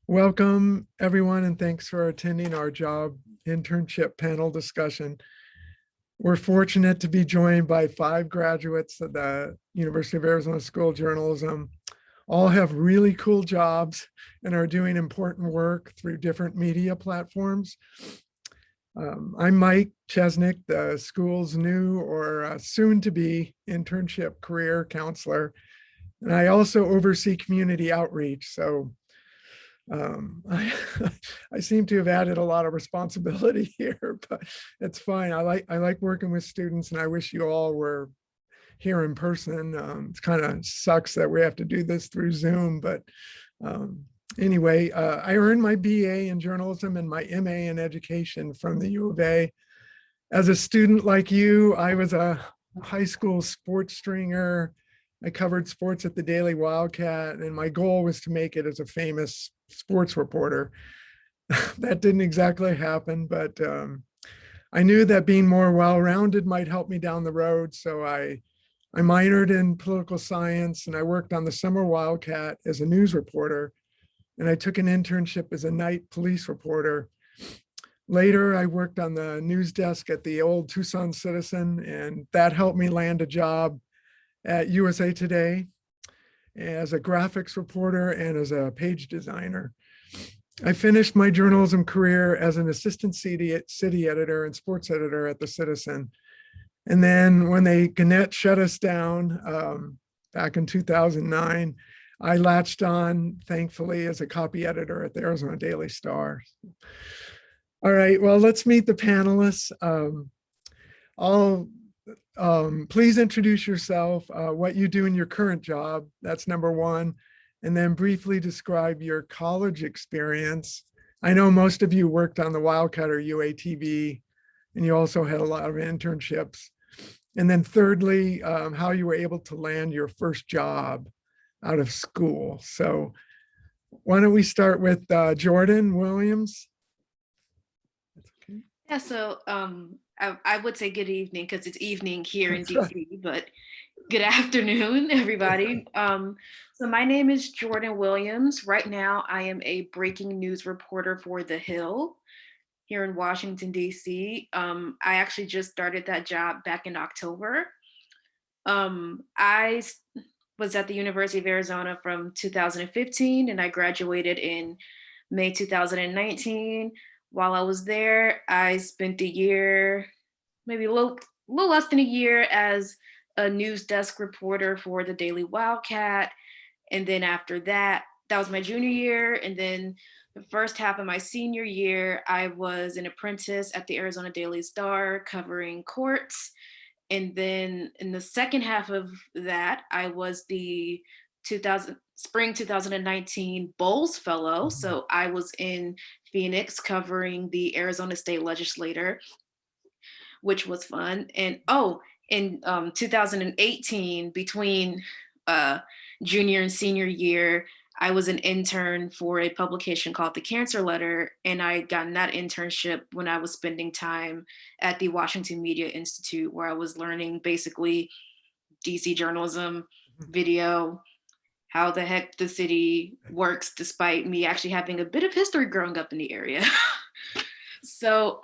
Welcome, everyone, and thanks for attending our job internship panel discussion. We're fortunate to be joined by 5 graduates of the University of Arizona School of Journalism. All have really cool jobs and are doing important work through different media platforms. I'm Mike Chesnick, the school's new or soon-to-be internship career counselor, and I also oversee community outreach. So I, I seem to have added a lot of responsibility here, but it's fine. I like working with students, and I wish you all were here in person. It kind of sucks that we have to do this through Zoom, but anyway, I earned my BA in journalism and my MA in education from the U of A. As a student like you, I was a high school sports stringer. I covered sports at the Daily Wildcat, and my goal was to make it as a famous sports reporter. That didn't exactly happen, but I knew that being more well-rounded might help me down the road. So I minored in political science, and I worked on the Summer Wildcat as a news reporter. And I took an internship as a night police reporter. Later, I worked on the news desk at the old Tucson Citizen, and that helped me land a job at USA Today as a graphics reporter and as a page designer. I finished my journalism career as an assistant city editor and sports editor at the Citizen. And then when Gannett shut us down back in 2009, I latched on, thankfully, as a copy editor at the Arizona Daily Star. All right, well, let's meet the panelists. Please introduce yourself, what you do in your current job. That's number one. And then briefly describe your college experience. I know most of you worked on the Wildcat or UATV, and you also had a lot of internships. And then thirdly, how you were able to land your first job out of school. So why don't we start with Jordan Williams? Yeah, so I would say good evening because it's evening here in That's right. DC, but good afternoon, everybody. So my name is Jordan Williams. Right now, I am a breaking news reporter for The Hill here in Washington, DC. I actually just started that job back in October. I was at the University of Arizona from 2015, and I graduated in May 2019. While I was there, I spent a year, maybe a little less than a year, as a news desk reporter for the Daily Wildcat. And then after that, that was my junior year. And then the first half of my senior year, I was an apprentice at the Arizona Daily Star covering courts. And then in the second half of that, I was the 2000 spring 2019 Bowles Fellow. So I was in Phoenix covering the Arizona State Legislature, which was fun. And in 2018, between junior and senior year, I was an intern for a publication called The Cancer Letter, and I had gotten that internship when I was spending time at the Washington Media Institute, where I was learning basically DC journalism, video, how the heck the city works, despite me actually having a bit of history growing up in the area. So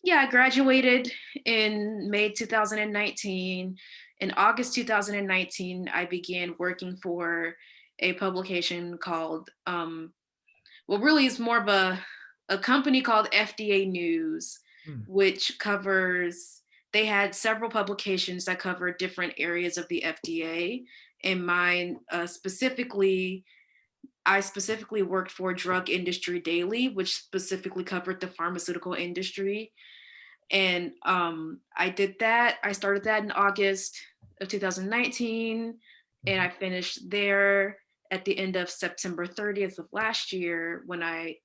yeah, I graduated in May 2019. In August 2019, I began working for a publication called, well, really it's more of a company called FDA News, which covers, they had several publications that cover different areas of the FDA. And mine I specifically worked for Drug Industry Daily, which specifically covered the pharmaceutical industry. And I did that. I started that in August of 2019, and I finished there at the end of September 30th of last year when when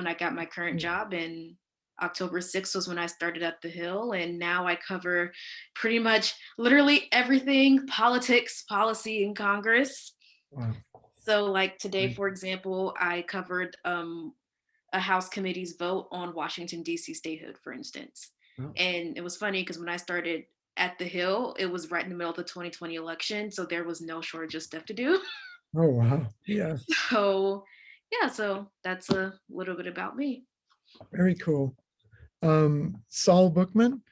I got my current job. And October 6th was when I started at The Hill, and now I cover pretty much literally everything: politics, policy, and Congress. Wow. So like today, for example, I covered a House committee's vote on Washington, D.C. statehood, for instance. Oh. And it was funny because when I started at The Hill, it was right in the middle of the 2020 election. So there was no shortage of stuff to do. Oh, wow. Yeah, So yeah, so that's a little bit about me. very cool. Saul Bookman.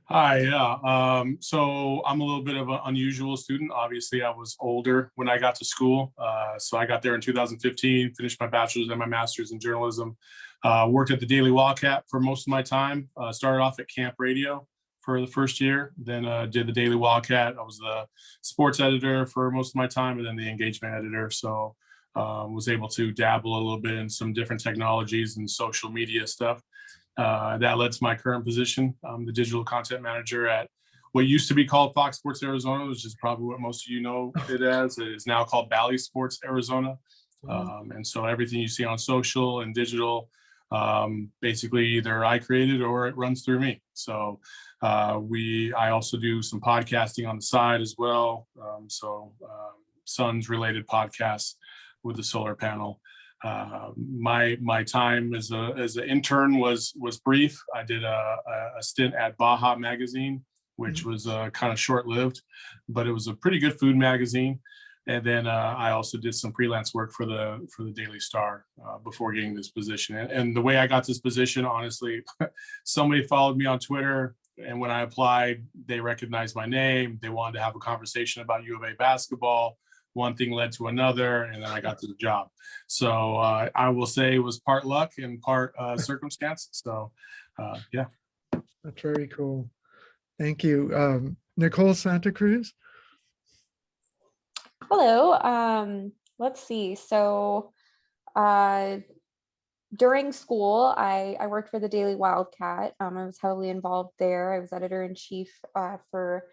Hi, yeah. So I'm a little bit of an unusual student. Obviously, I was older when I got to school. So I got there in 2015, finished my bachelor's and my master's in journalism. Worked at the Daily Wildcat for most of my time. Started off at Camp Radio for the first year, then did the Daily Wildcat. I was the sports editor for most of my time, and then the engagement editor. So was able to dabble a little bit in some different technologies and social media stuff. That led to my current position. I'm the digital content manager at what used to be called Fox Sports Arizona, which is probably what most of you know it as. It is now called Bally Sports Arizona. And so everything you see on social and digital, basically either I created or it runs through me. So I also do some podcasting on the side as well. Suns related podcasts with the solar panel. My time as an intern was brief. I did a stint at Baja magazine, which was kind of short lived, but it was a pretty good food magazine. And then I also did some freelance work for the Daily Star before getting this position. And the way I got this position, honestly, somebody followed me on Twitter, and when I applied, they recognized my name. They wanted to have a conversation about U of A basketball. One thing led to another, and then I got to the job. So I will say it was part luck and part circumstance. So yeah. That's very cool. Thank you. Nicole Santa Cruz. Hello. Let's see. So during school, I worked for the Daily Wildcat. I was heavily involved there. I was editor-in-chief for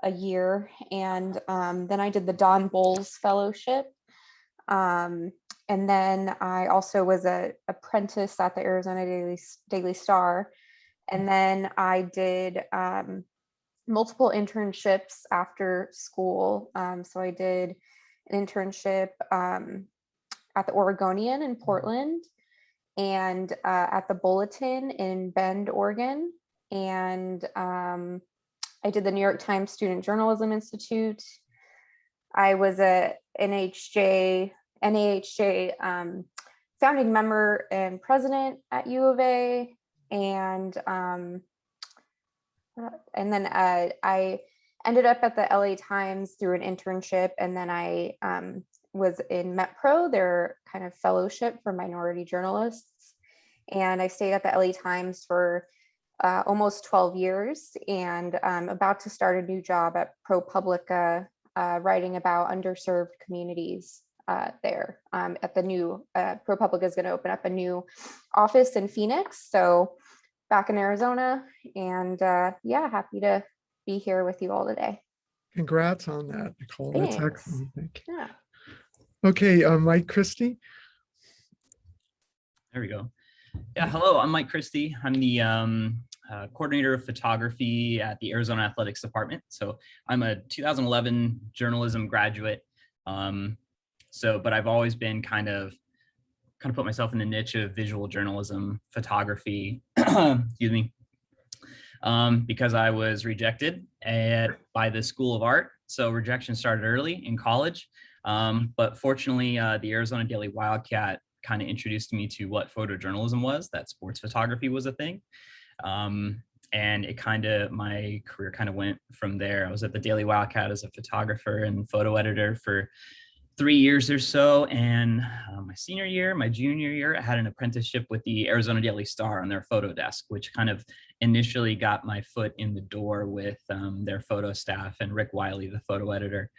a year, and then I did the Don Bowles Fellowship. And then I also was an apprentice at the Arizona Daily Star. And then I did multiple internships after school. So I did an internship at the Oregonian in Portland, and at the Bulletin in Bend, Oregon. And I did the New York Times Student Journalism Institute. I was a NAHJ founding member and president at U of A. And then I ended up at the LA Times through an internship. And then I was in MetPro, their kind of fellowship for minority journalists. And I stayed at the LA Times for almost 12 years, and I'm about to start a new job at ProPublica, writing about underserved communities there. At the new ProPublica is going to open up a new office in Phoenix, so back in Arizona, and yeah, happy to be here with you all today. Congrats on that, Nicole. Thanks. That's excellent. Thank you. Yeah. Okay, Mike Christy. There we go. Yeah, hello, I'm Mike Christy. I'm the coordinator of photography at the Arizona Athletics Department. So I'm a 2011 journalism graduate. But I've always been kind of put myself in the niche of visual journalism, photography, excuse me, because I was rejected by the School of Art. So rejection started early in college. But fortunately, the Arizona Daily Wildcat kind of introduced me to what photojournalism was, that sports photography was a thing. And my career kind of went from there. I was at the Daily Wildcat as a photographer and photo editor for 3 years or so. And my senior year, my junior year, I had an apprenticeship with the Arizona Daily Star on their photo desk, which kind of initially got my foot in the door with their photo staff and Rick Wiley, the photo editor.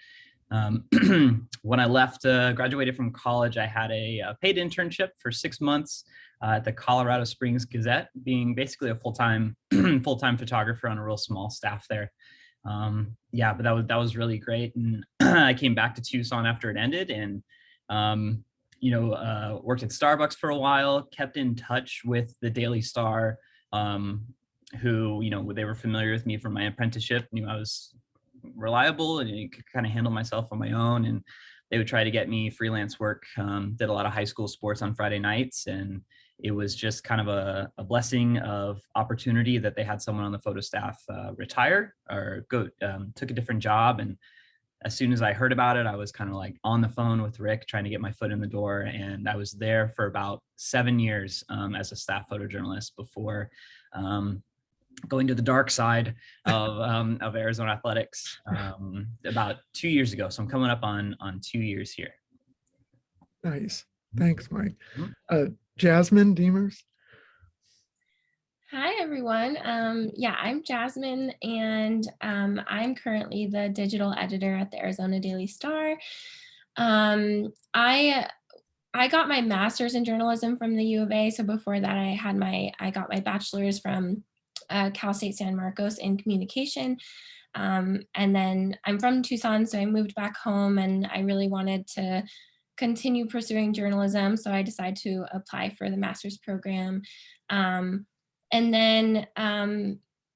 When I left, graduated from college, I had a paid internship for 6 months at the Colorado Springs Gazette, being basically a full-time photographer on a real small staff there. Yeah, but that was really great. And I came back to Tucson after it ended, and worked at Starbucks for a while, kept in touch with the Daily Star, who, they were familiar with me from my apprenticeship, knew I was reliable and could kind of handle myself on my own, and they would try to get me freelance work. Did a lot of high school sports on Friday nights, and it was just kind of a blessing of opportunity that they had someone on the photo staff retire or took a different job, and as soon as I heard about it, I was kind of like on the phone with Rick trying to get my foot in the door. And I was there for about 7 years as a staff photojournalist before going to the dark side of Arizona athletics about 2 years ago. So I'm coming up on 2 years here. Nice. Thanks, Mike. Jasmine Demers. Hi, everyone. Yeah, I'm Jasmine, and I'm currently the digital editor at the Arizona Daily Star. I got my master's in journalism from the U of A. So before that, I got my bachelor's from Cal State San Marcos in communication. And then I'm from Tucson, so I moved back home, and I really wanted to continue pursuing journalism. So I decided to apply for the master's program. And then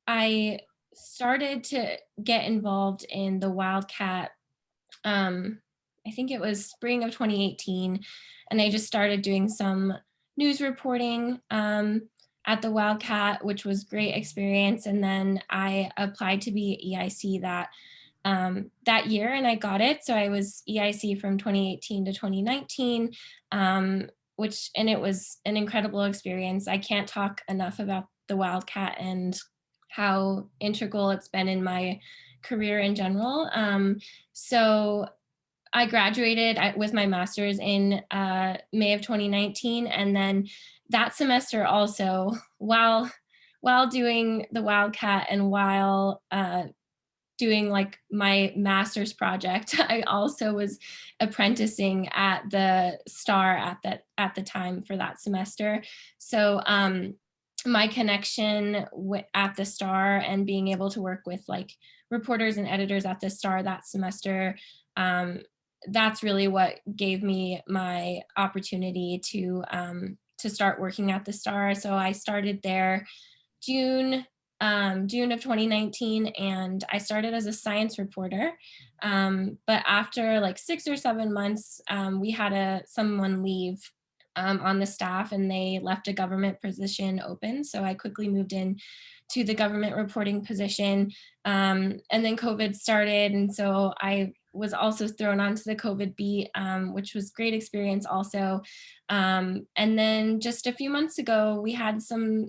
I started to get involved in the Wildcat, I think it was spring of 2018. And I just started doing some news reporting at the Wildcat, which was great experience. And then I applied to be EIC that year, and I got it. So I was EIC from 2018 to 2019. And it was an incredible experience. I can't talk enough about the Wildcat and how integral it's been in my career in general. So I graduated with my master's in May of 2019. And then that semester also, while doing the Wildcat and while doing like my master's project, I also was apprenticing at the Star at the time for that semester. So my connection at the Star and being able to work with like reporters and editors at the Star that semester, that's really what gave me my opportunity to start working at the Star. So I started there June of 2019, and I started as a science reporter. But after like 6 or 7 months, we had someone leave on the staff, and they left a government position open. So I quickly moved in to the government reporting position. And then COVID started. And so I was also thrown onto the COVID beat, which was great experience also. And then just a few months ago, we had some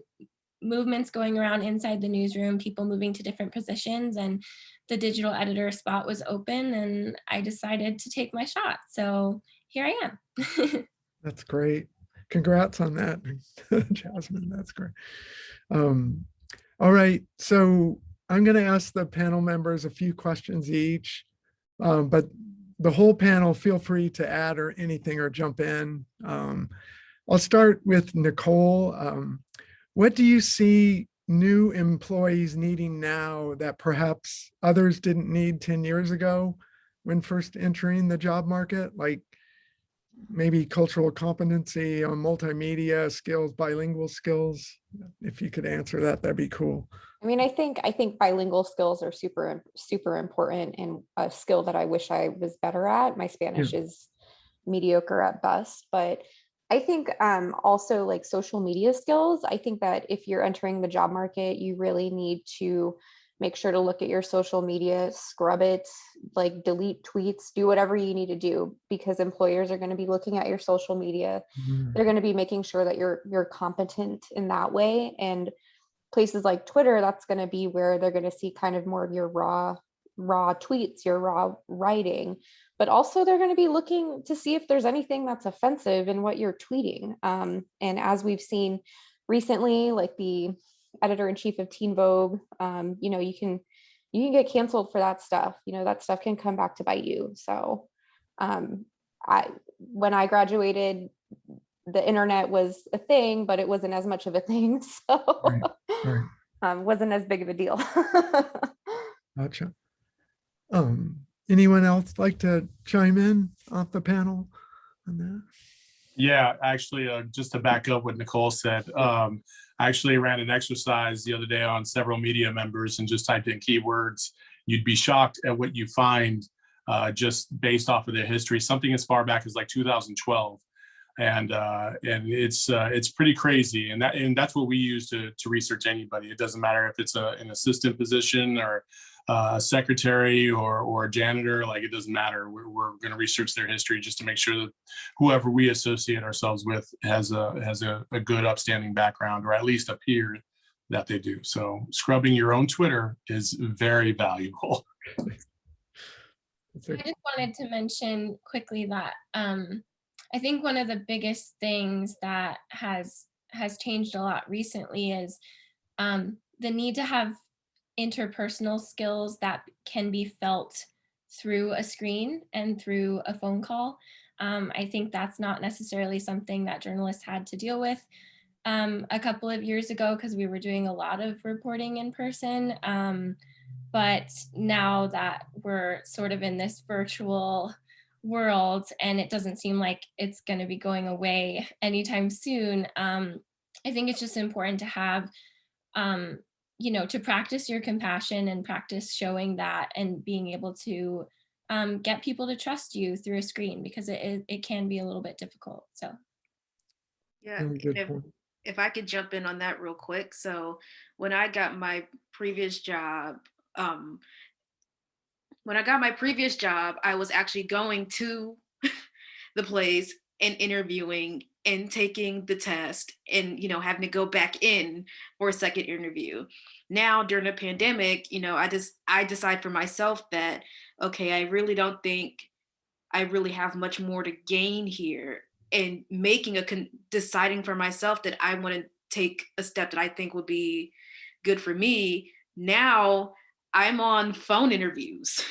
movements going around inside the newsroom, people moving to different positions, and the digital editor spot was open, and I decided to take my shot. So here I am. That's great. Congrats on that, Jasmine. That's great. All right. So I'm going to ask the panel members a few questions each, but the whole panel, feel free to add or anything or jump in. I'll start with Nicole. What do you see new employees needing now that perhaps others didn't need 10 years ago when first entering the job market? Like maybe cultural competency on multimedia skills, bilingual skills. If you could answer that, that'd be cool. I mean, I think bilingual skills are super important, and a skill that I wish I was better at. My Spanish is mediocre at best, but I think also like social media skills. I think that if you're entering the job market, you really need to make sure to look at your social media, scrub it, like delete tweets, do whatever you need to do, because employers are going to be looking at your social media. They're going to be making sure that you're competent in that way. And places like Twitter, that's going to be where they're going to see kind of more of your raw tweets, your raw writing, but also they're going to be looking to see if there's anything that's offensive in what you're tweeting. And as we've seen recently, like the editor-in-chief of Teen Vogue, you can get canceled for that stuff. That stuff can come back to bite you. So when I graduated, the internet was a thing, but it wasn't as much of a thing. So Right. Wasn't as big of a deal. Gotcha. Anyone else like to chime in off the panel on that? Yeah, actually, just to back up what Nicole said, I actually ran an exercise the other day on several media members and just typed in keywords. You'd be shocked at what you find just based off of their history. Something as far back as like 2012. And it's pretty crazy. And that's what we use to research anybody. It doesn't matter if it's an assistant position or a secretary or a janitor. Like, it doesn't matter. We're going to research their history just to make sure that whoever we associate ourselves with has a good upstanding background, or at least appear that they do. So scrubbing your own Twitter is very valuable. I just wanted to mention quickly that I think one of the biggest things that has changed a lot recently is the need to have interpersonal skills that can be felt through a screen and through a phone call. I think that's not necessarily something that journalists had to deal with a couple of years ago, because we were doing a lot of reporting in person. But now that we're sort of in this virtual world and it doesn't seem like it's going to be going away anytime soon, I think it's just important to have to practice your compassion and practice showing that and being able to get people to trust you through a screen, because it can be a little bit difficult. So Yeah, if I could jump in on that real quick. So when I got my previous job, I was actually going to the place and interviewing and taking the test and, having to go back in for a second interview. Now during the pandemic, I decide for myself that, okay, I really don't think I really have much more to gain here, and deciding for myself that I want to take a step that I think would be good for me. Now I'm on phone interviews.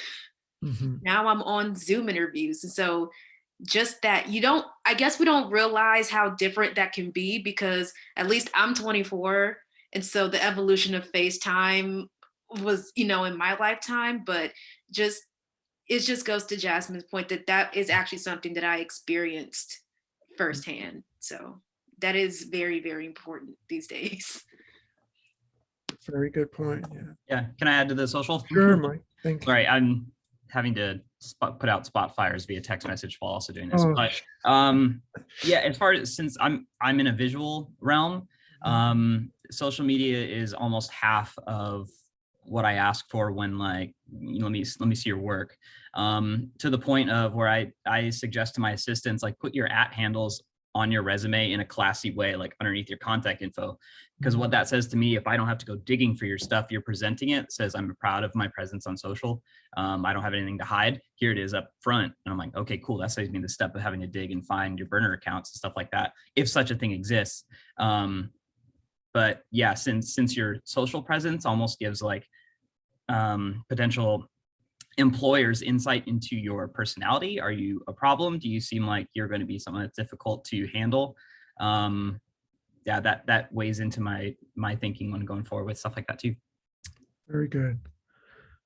Mm-hmm. Now I'm on Zoom interviews. And so just that, I guess we don't realize how different that can be, because at least I'm 24. And so the evolution of FaceTime was, in my lifetime, but it just goes to Jasmine's point that is actually something that I experienced firsthand. So that is very, very important these days. Very good point. Yeah. Can I add to the social? Sure, Mike. Thank you. Sorry, I'm having to put out spot fires via text message while also doing this. Oh. But yeah, as far as, since I'm in a visual realm, social media is almost half of what I ask for when, like, let me see your work, to the point of where I suggest to my assistants, like, put your @handles on your resume in a classy way, like underneath your contact info. Because what that says to me, if I don't have to go digging for your stuff, you're presenting it, says I'm proud of my presence on social. I don't have anything to hide. Here it is up front. And I'm like, okay, cool. That saves me the step of having to dig and find your burner accounts and stuff like that, if such a thing exists. But yeah, since your social presence almost gives like potential employers insight into your personality. Are you a problem? Do you seem like you're going to be someone that's difficult to handle? Yeah, that weighs into my thinking when going forward with stuff like that too. Very good.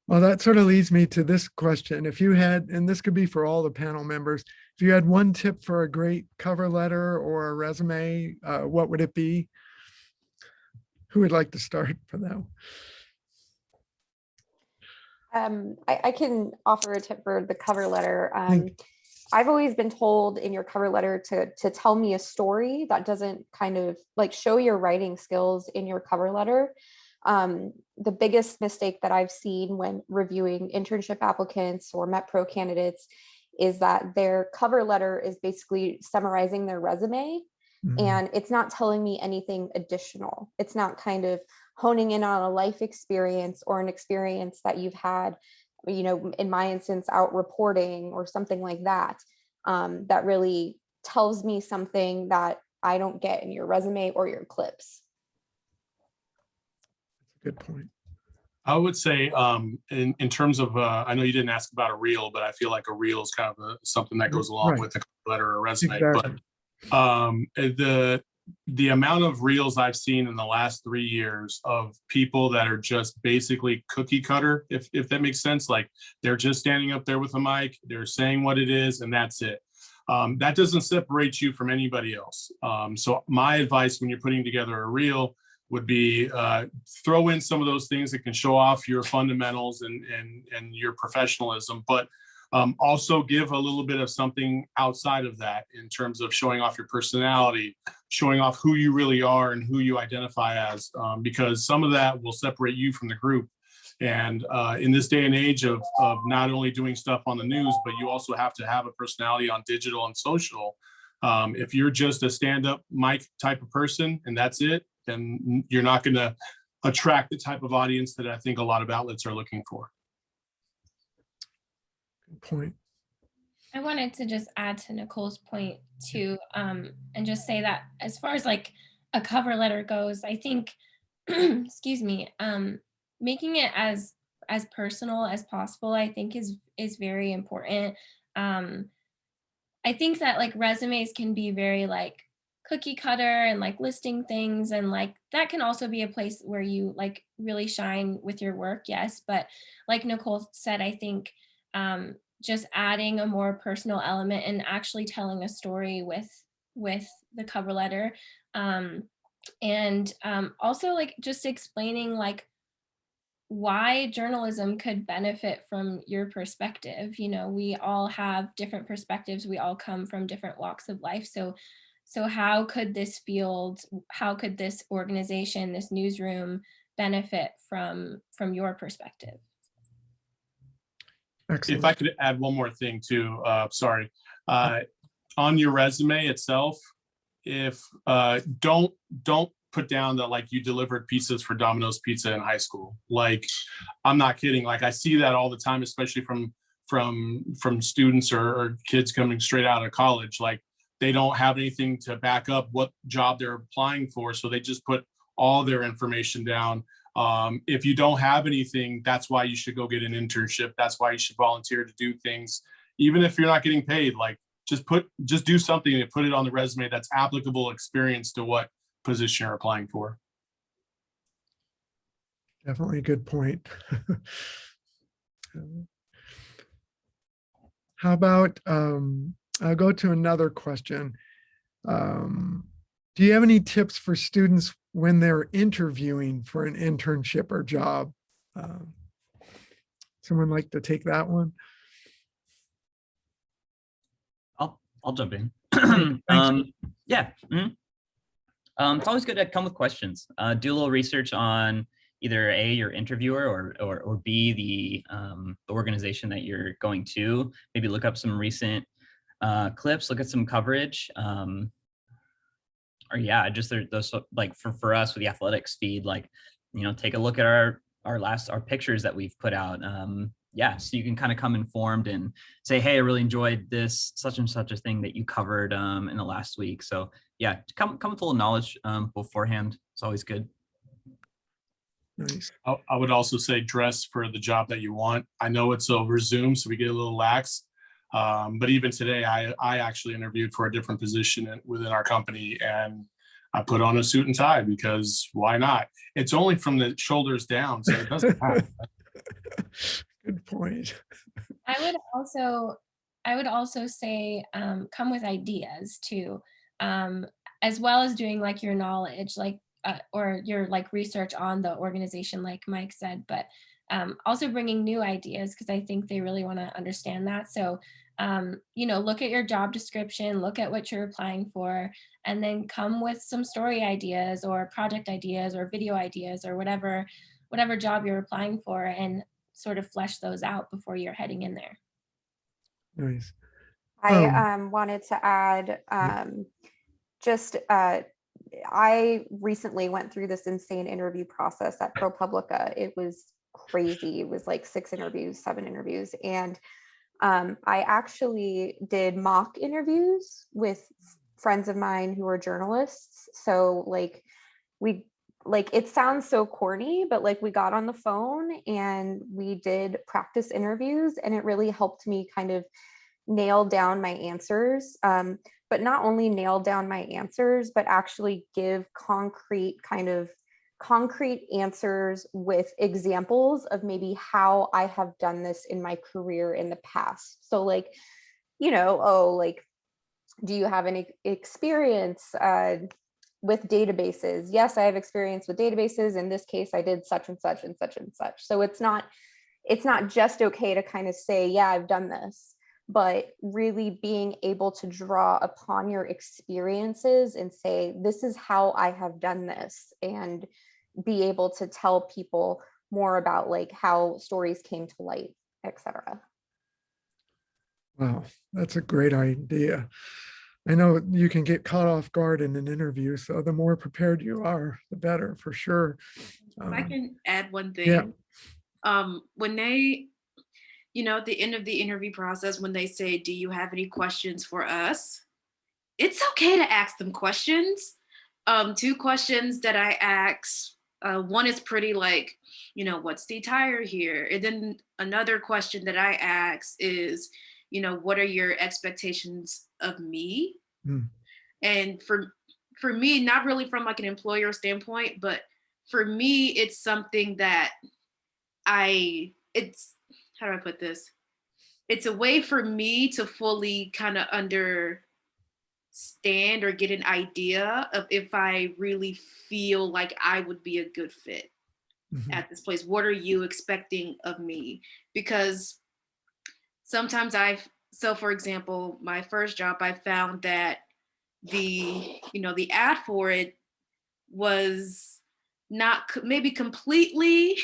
Well, that sort of leads me to this question. If you had, and this could be for all the panel members, if you had one tip for a great cover letter or a resume, what would it be? Who would like to start for that? I can offer a tip for the cover letter. I've always been told in your cover letter to tell me a story that doesn't kind of like show your writing skills in your cover letter. The biggest mistake that I've seen when reviewing internship applicants or MET-Pro candidates is that their cover letter is basically summarizing their resume. And it's not telling me anything additional. It's not kind of honing in on a life experience or an experience that you've had, in my instance, out reporting or something like that, that really tells me something that I don't get in your resume or your clips. Good point. I would say in terms of, I know you didn't ask about a reel, but I feel like a reel is kind of something that goes along with a letter or resume. Exactly. But the amount of reels I've seen in the last 3 years of people that are just basically cookie cutter, if that makes sense, like they're just standing up there with a mic, they're saying what it is, and that's it. That doesn't separate you from anybody else. So my advice when you're putting together a reel would be throw in some of those things that can show off your fundamentals and your professionalism, but Also give a little bit of something outside of that in terms of showing off your personality, showing off who you really are and who you identify as, because some of that will separate you from the group. And in this day and age of not only doing stuff on the news, but you also have to have a personality on digital and social. If you're just a stand-up mic type of person and that's it, then you're not going to attract the type of audience that I think a lot of outlets are looking for. Good point. I wanted to just add to Nicole's point too, and just say that as far as like a cover letter goes, I think, excuse me, making it as personal as possible, I think is very important. I think that like resumes can be very like cookie cutter and like listing things, and like that can also be a place where you like really shine with your work, yes. But like Nicole said, I think just adding a more personal element and actually telling a story with the cover letter, and also like just explaining like why journalism could benefit from your perspective. You know, we all have different perspectives. We all come from different walks of life. So how could this field, how could this organization, this newsroom benefit from your perspective? Excellent. If I could add one more thing too, sorry. On your resume itself, if don't put down that like you delivered pizzas for Domino's Pizza in high school. Like, I'm not kidding. Like, I see that all the time, especially from students or kids coming straight out of college. Like, they don't have anything to back up what job they're applying for, so they just put all their information down. If you don't have anything, that's why you should go get an internship. That's why you should volunteer to do things, even if you're not getting paid. Like, just do something and put it on the resume that's applicable experience to what position you're applying for. Definitely a good point. How about, I'll go to another question. Do you have any tips for students when they're interviewing for an internship or job? Someone like to take that one? I'll jump in. Thanks. Yeah. It's always good to come with questions. Do a little research on either A, your interviewer, or B, the organization that you're going to. Maybe look up some recent clips, look at some coverage. Or yeah, just those, like for us with the athletics feed, like, you know, take a look at our pictures that we've put out. Yeah, so you can kind of come informed and say, hey, I really enjoyed this such and such a thing that you covered in the last week. So yeah, come with a little knowledge beforehand. It's always good. Nice. I would also say dress for the job that you want. I know it's over Zoom, so we get a little lax. But even today, I actually interviewed for a different position within our company, and I put on a suit and tie because why not? It's only from the shoulders down, so it doesn't matter. Good point. I would also say come with ideas too, as well as doing like your knowledge, like or your like research on the organization, like Mike said, but also bringing new ideas, because I think they really want to understand that. So you know, look at your job description, look at what you're applying for, and then come with some story ideas or project ideas or video ideas or whatever job you're applying for, and sort of flesh those out before you're heading in there. Nice. I wanted to add I recently went through this insane interview process at ProPublica. It was crazy. It was like 7 interviews. And I actually did mock interviews with friends of mine who are journalists. So it sounds so corny, but like we got on the phone and we did practice interviews, and it really helped me kind of nail down my answers. But not only nail down my answers, but actually give concrete answers with examples of maybe how I have done this in my career in the past. So like, you know, do you have any experience with databases? Yes, I have experience with databases. In this case, I did such and such and such and such. So it's not it's not just okay to kind of say, yeah, I've done this, but really being able to draw upon your experiences and say, this is how I have done this, and be able to tell people more about like how stories came to light, etc. Wow, that's a great idea. I know you can get caught off guard in an interview, so the more prepared you are, the better, for sure. If I can add one yeah. thing, when they, at the end of the interview process, when they say, do you have any questions for us? It's okay to ask them questions. Two questions that I ask, one is pretty like, what's the attire here? And then another question that I ask is, what are your expectations of me? Mm. And for me, not really from like an employer standpoint, but for me, it's something that it's, how do I put this? It's a way for me to fully kind of understand or get an idea of if I really feel like I would be a good fit at this place. What are you expecting of me? Because sometimes so for example, my first job, I found that the ad for it was not maybe completely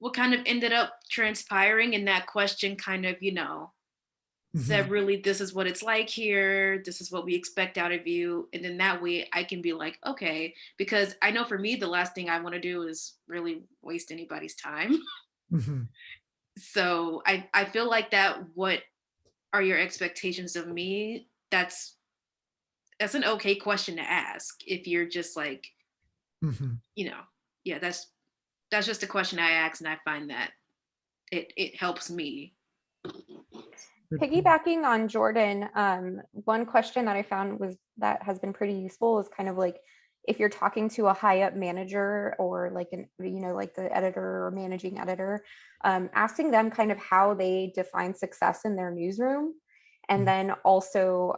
what kind of ended up transpiring, and that question kind of, said, really, this is what it's like here. This is what we expect out of you. And then that way I can be like, okay, because I know for me, the last thing I want to do is really waste anybody's time. So I feel like that, what are your expectations of me? That's an okay question to ask if you're just like, yeah, that's just a question I ask, and I find that it helps me. Piggybacking on Jordan, one question that I found that has been pretty useful is kind of like, if you're talking to a high up manager or like like the editor or managing editor, asking them kind of how they define success in their newsroom. And then also,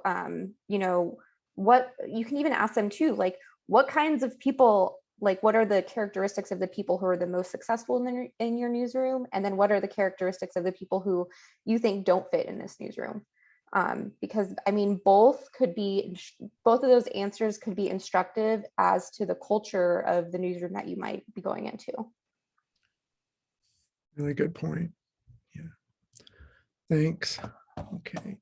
what you can even ask them too, like what kinds of people, like what are the characteristics of the people who are the most successful in your newsroom? And then what are the characteristics of the people who you think don't fit in this newsroom? Because I mean, both of those answers could be instructive as to the culture of the newsroom that you might be going into. Really good point. Yeah. Thanks. Okay.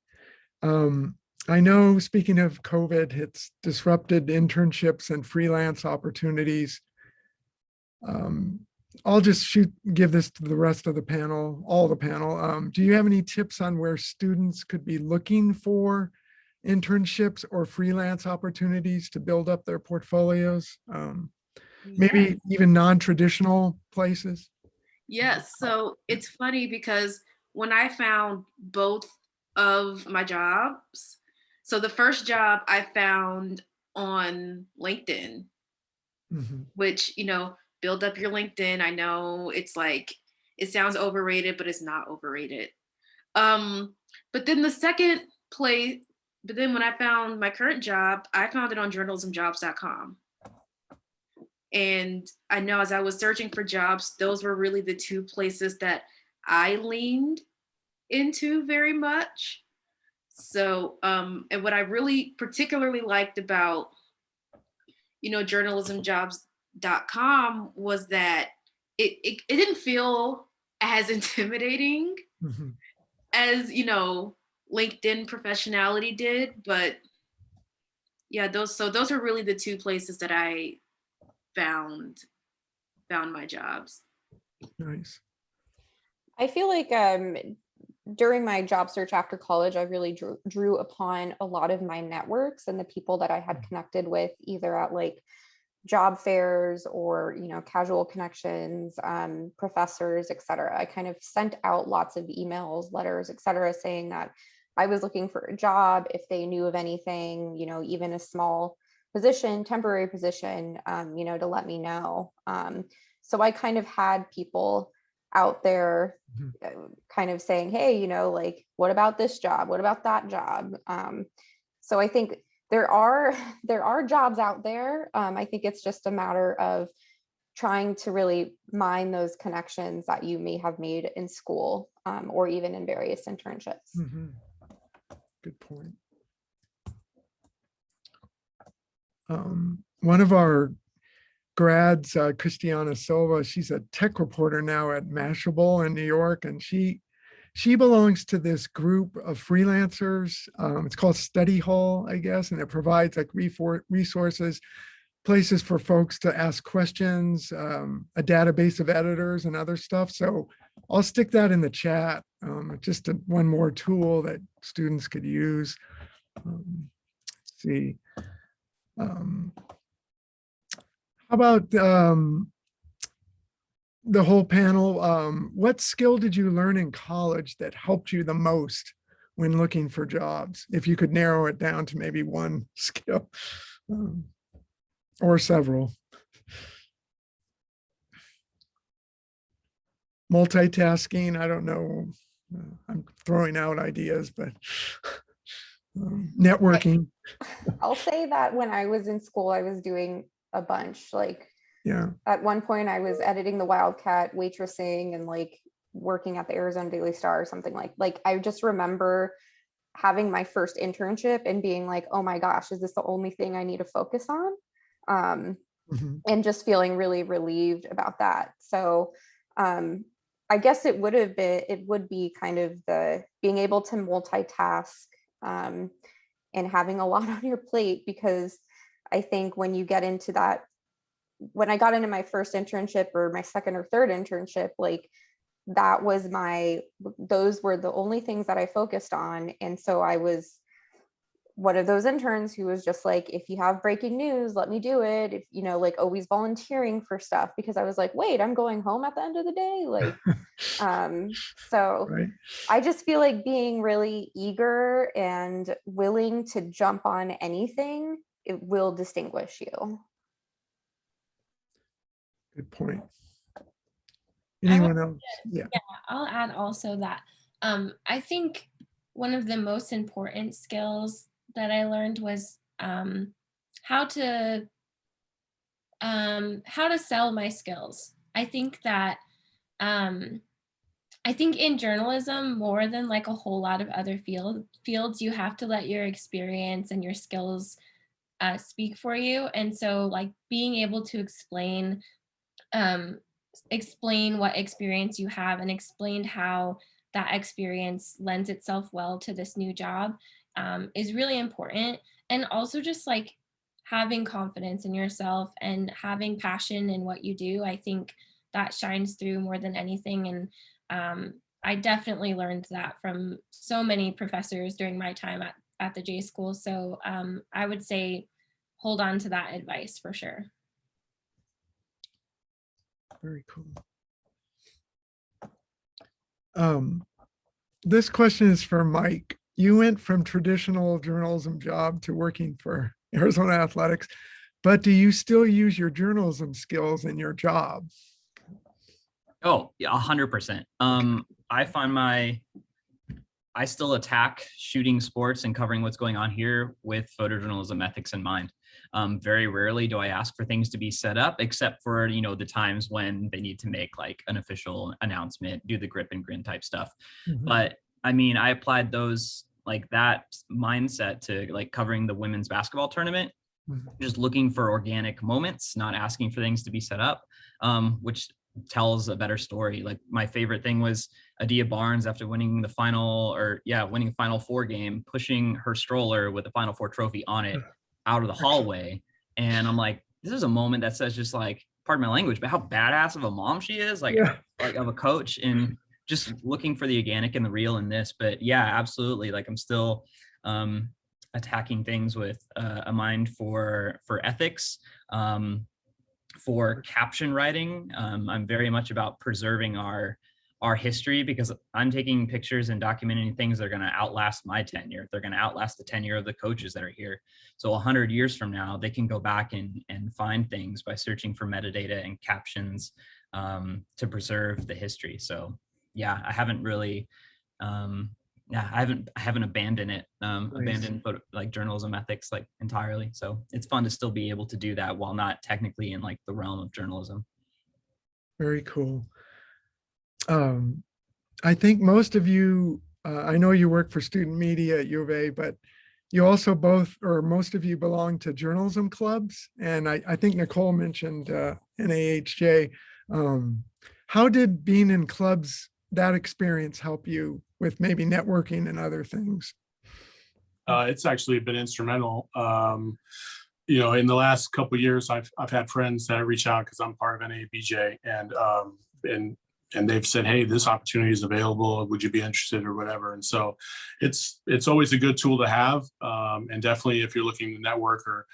I know, speaking of COVID, it's disrupted internships and freelance opportunities. I'll just give this to the rest of the panel, all the panel. Do you have any tips on where students could be looking for internships or freelance opportunities to build up their portfolios? Maybe even non-traditional places? Yes. So it's funny because when I found both of my jobs, so the first job I found on LinkedIn, which, build up your LinkedIn. I know it's like, it sounds overrated, but it's not overrated. But then when I found my current job, I found it on journalismjobs.com. And I know as I was searching for jobs, those were really the two places that I leaned into very much. So, and what I really particularly liked about, journalismjobs.com was that it didn't feel as intimidating as, LinkedIn professionality did. But yeah, those are really the two places that I found my jobs. Nice. I feel like during my job search after college, I really drew upon a lot of my networks and the people that I had connected with, either at like job fairs or, casual connections, professors, et cetera. I kind of sent out lots of emails, letters, et cetera, saying that I was looking for a job, if they knew of anything, even a small position, temporary position, to let me know. So I kind of had people out there kind of saying, hey, like, what about this job? What about that job? So I think there are jobs out there. I think it's just a matter of trying to really mine those connections that you may have made in school, or even in various internships. Mhm. Good point. One of our grads, Christiana Silva, she's a tech reporter now at Mashable in New York, and she belongs to this group of freelancers. It's called Study Hall, I guess, and it provides like resources, places for folks to ask questions, a database of editors and other stuff. So I'll stick that in the chat, just one more tool that students could use. Let's see. How about the whole panel? What skill did you learn in college that helped you the most when looking for jobs? If you could narrow it down to maybe one skill, or several. Multitasking, I don't know. I'm throwing out ideas, but networking. I'll say that when I was in school, I was doing a bunch. Like, Yeah. at one point I was editing the Wildcat, waitressing, and like working at the Arizona Daily Star or something. Like I just remember having my first internship and being like, oh my gosh, is this the only thing I need to focus on? And just feeling really relieved about that. So I guess it would be kind of the being able to multitask, and having a lot on your plate, because I think when you get into that, when I got into my first internship or my second or third internship, like those were the only things that I focused on. And so I was one of those interns who was just like, if you have breaking news, let me do it. If, like always volunteering for stuff, because I was like, wait, I'm going home at the end of the day. Like, so Right. I just feel like being really eager and willing to jump on anything, it will distinguish you. Good point. Anyone else? Yeah. I'll add also that I think one of the most important skills that I learned was how to sell my skills. I think that I think in journalism, more than like a whole lot of other fields, you have to let your experience and your skills speak for you. And so like being able to explain what experience you have and explain how that experience lends itself well to this new job is really important. And also just like having confidence in yourself and having passion in what you do, I think that shines through more than anything. And I definitely learned that from so many professors during my time at the J School. So I would say hold on to that advice for sure. Very cool. This question is for Mike. You went from traditional journalism job to working for Arizona Athletics, but do you still use your journalism skills in your job? Oh, yeah, 100%. I still attack shooting sports and covering what's going on here with photojournalism ethics in mind. Very rarely do I ask for things to be set up, except for, the times when they need to make like an official announcement, do the grip and grin type stuff. But I mean, I applied that mindset to like covering the women's basketball tournament, just looking for organic moments, not asking for things to be set up, which tells a better story. Like my favorite thing was Adia Barnes, after winning Final Four game, pushing her stroller with the Final Four trophy on it out of the hallway. And I'm like, this is a moment that says just like, pardon my language, but how badass of a mom she is, like of a coach, and just looking for the organic and the real in this. But yeah, absolutely. Like I'm still attacking things with a mind for ethics, for caption writing. I'm very much about preserving our history, because I'm taking pictures and documenting things that are going to outlast my tenure. They're going to outlast the tenure of the coaches that are here. So 100 years from now, they can go back and find things by searching for metadata and captions to preserve the history. So yeah, I haven't really, I haven't abandoned it, abandoned like journalism ethics like entirely. So it's fun to still be able to do that while not technically in like the realm of journalism. Very cool. I think most of you, I know you work for student media at U of A, but you also both, or most of you belong to journalism clubs. And I think Nicole mentioned NAHJ. How did being in clubs, that experience help you with maybe networking and other things? It's actually been instrumental. You know, in the last couple of years, I've had friends that reach out because I'm part of NABJ, and they've said, "Hey, this opportunity is available. Would you be interested or whatever?" And so, it's always a good tool to have, and definitely if you're looking to network or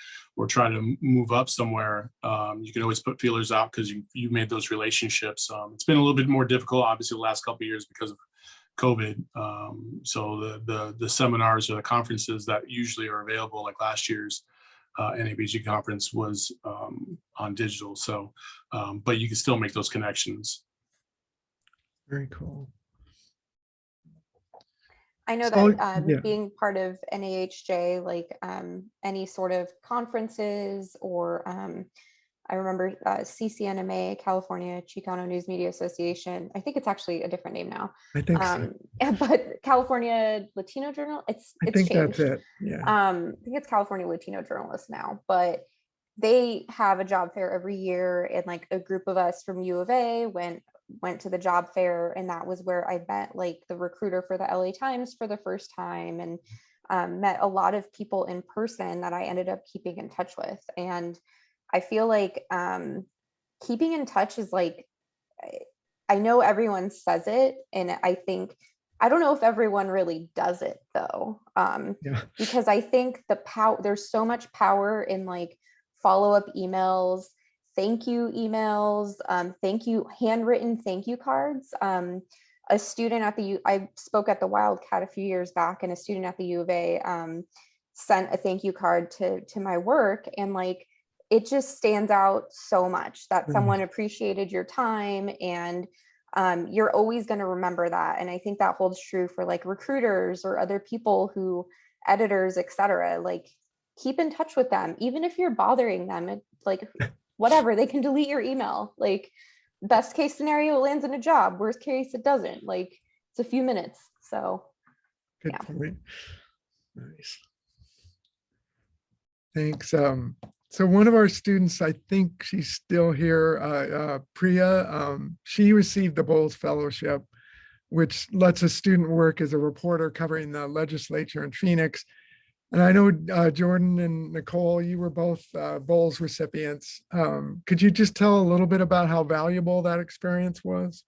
try to move up somewhere, you can always put feelers out because you made those relationships. It's been a little bit more difficult, obviously, the last couple of years because of COVID. So the seminars or the conferences that usually are available, like last year's NABG conference, was on digital. So, but you can still make those connections. Very cool. I know So, that yeah. being part of NAHJ, like any sort of conferences or I remember CCNMA, California Chicano News Media Association. I think it's actually a different name now. I think so. Yeah, but California Latino Journal, it's I think changed. that's it. Yeah. I think it's California Latino Journalists now, but they have a job fair every year, and like a group of us from U of A went to the job fair, and that was where I met like the recruiter for the LA Times for the first time, and met a lot of people in person that I ended up keeping in touch with. And I feel like keeping in touch is like, I know everyone says it, and I think, I don't know if everyone really does it though, Yeah. because I think there's so much power in like follow-up emails, thank you emails, handwritten thank you cards. A student at I spoke at the Wildcat a few years back, and a student at the U of A sent a thank you card to my work, and like, it just stands out so much that someone appreciated your time, and you're always going to remember that. And I think that holds true for like recruiters or other people who, editors, etc. Like, keep in touch with them, even if you're bothering them. It's like, whatever, they can delete your email. Like, best case scenario, it lands in a job. Worst case, it doesn't. Like, it's a few minutes. So Good yeah. point. Nice. Thanks. So one of our students, I think she's still here, Priya, she received the Bowles Fellowship, which lets a student work as a reporter covering the legislature in Phoenix. And I know Jordan and Nicole, you were both Bowles recipients. Could you just tell a little bit about how valuable that experience was?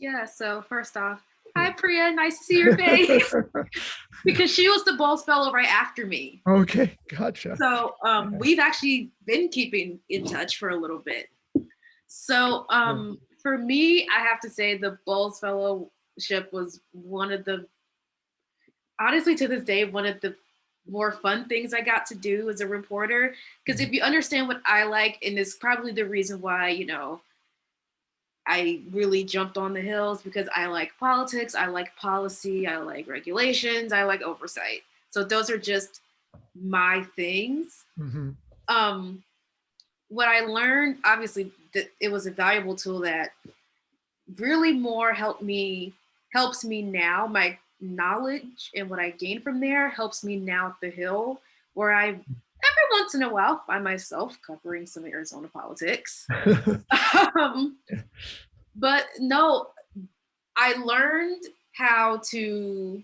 Yeah, so first off, hi Priya, nice to see your face. Because she was the Bowles Fellow right after me. Okay, gotcha. So we've actually been keeping in touch for a little bit. So for me, I have to say the Bowles Fellowship was one of the, honestly to this day, one of the more fun things I got to do as a reporter. Because if you understand what I like, and it's probably the reason why, you know, I really jumped on the hills, because I like politics, I like policy, I like regulations, I like oversight. So those are just my things. What I learned, obviously, that it was a valuable tool that really more helps me now. My knowledge and what I gained from there helps me now at the Hill, where I every once in a while find myself covering some Arizona politics. But no, I learned how to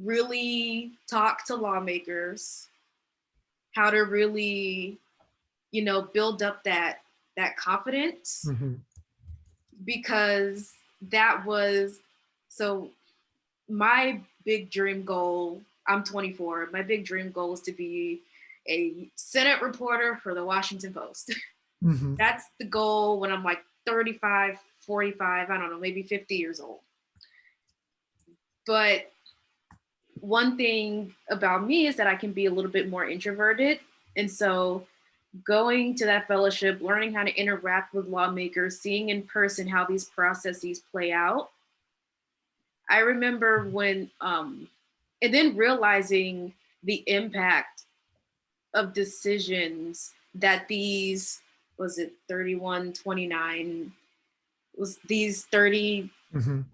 really talk to lawmakers, how to really, you know, build up that confidence, because that was, so my big dream goal, I'm 24, my big dream goal is to be a Senate reporter for the Washington Post. That's the goal when I'm like 35, 45, I don't know, maybe 50 years old. But one thing about me is that I can be a little bit more introverted. And so going to that fellowship, learning how to interact with lawmakers, seeing in person how these processes play out. I remember when, and then realizing the impact of decisions that these was it 3129, was these 30, Mhm.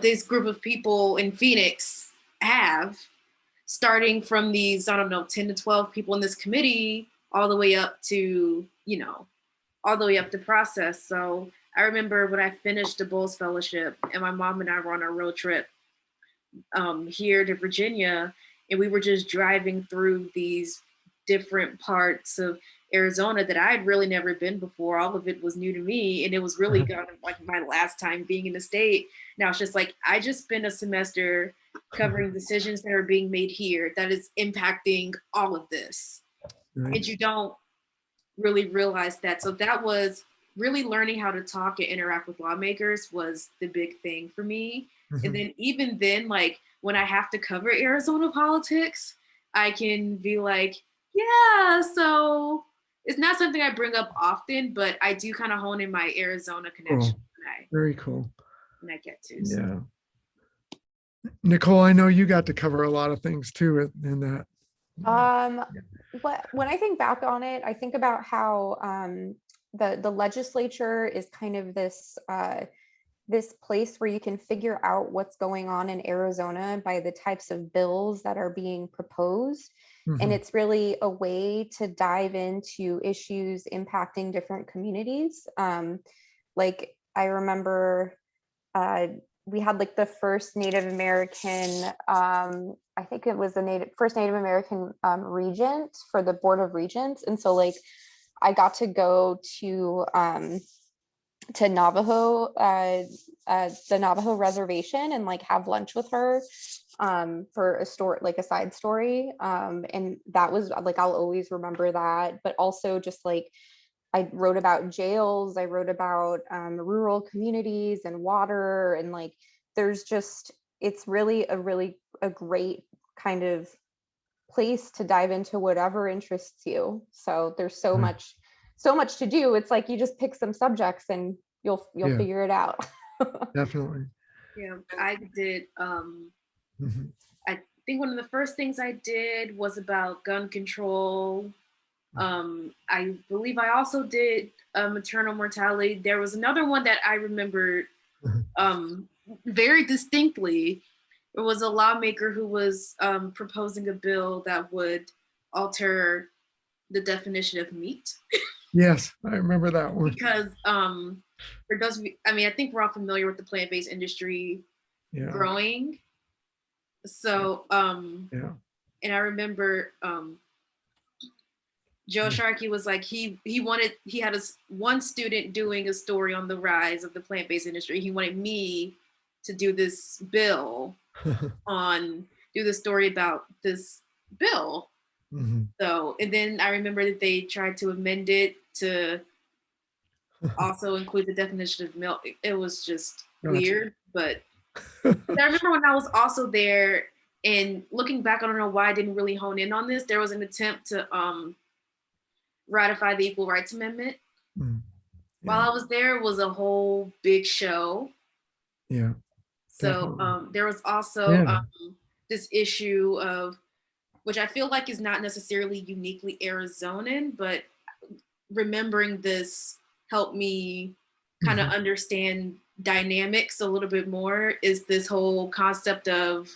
this group of people in Phoenix have, starting from these, I don't know, 10 to 12 people in this committee, all the way up to, all the way up to process. So I remember when I finished the Bowles Fellowship and my mom and I were on a road trip here to Virginia, and we were just driving through these different parts of Arizona that I had really never been before. All of it was new to me, and it was really kind of like my last time being in the state. Now it's just like, I just spent a semester covering decisions that are being made here that is impacting all of this. Right. And you don't really realize that. So that was really learning how to talk and interact with lawmakers was the big thing for me. Mhm. And then even then, like when I have to cover Arizona politics, I can be like, yeah, so it's not something I bring up often, but I do kind of hone in my Arizona connection Cool. Very cool. when I get to. So. Yeah. Nicole, I know you got to cover a lot of things too in that. When I think back on it, I think about how the legislature is kind of this this place where you can figure out what's going on in Arizona by the types of bills that are being proposed. And Mhm. it's really a way to dive into issues impacting different communities. Like I remember we had like the first Native American, I think it was the first Native American regent for the Board of Regents. And so like I got to go to Navajo, the Navajo reservation, and like have lunch with her for a story, like a side story. And that was like, I'll always remember that. But also just like, I wrote about jails, I wrote about rural communities and water, and like, there's just, it's really a great kind of place to dive into whatever interests you. So there's so much to do. It's like you just pick some subjects and you'll Yeah. figure it out. Definitely. Yeah, I did. Mhm. I think one of the first things I did was about gun control. I believe I also did maternal mortality. There was another one that I remember very distinctly. It was a lawmaker who was proposing a bill that would alter the definition of meat. Yes, I remember that one. Because for those of you, I mean, I think we're all familiar with the plant-based industry Yeah. growing. So, Yeah. and I remember Joe Sharkey was like, he had one student doing a story on the rise of the plant-based industry. He wanted me to do this bill do the story about this bill. Mhm. So, and then I remember that they tried to amend it to also include the definition of milk. It was just weird, but I remember when I was also there and looking back, I don't know why I didn't really hone in on this. There was an attempt to ratify the Equal Rights Amendment. Mm. Yeah. While I was there, it was a whole big show. Yeah. So there was also this issue of, which I feel like is not necessarily uniquely Arizonan, but remembering this helped me kind of understand dynamics a little bit more, is this whole concept of,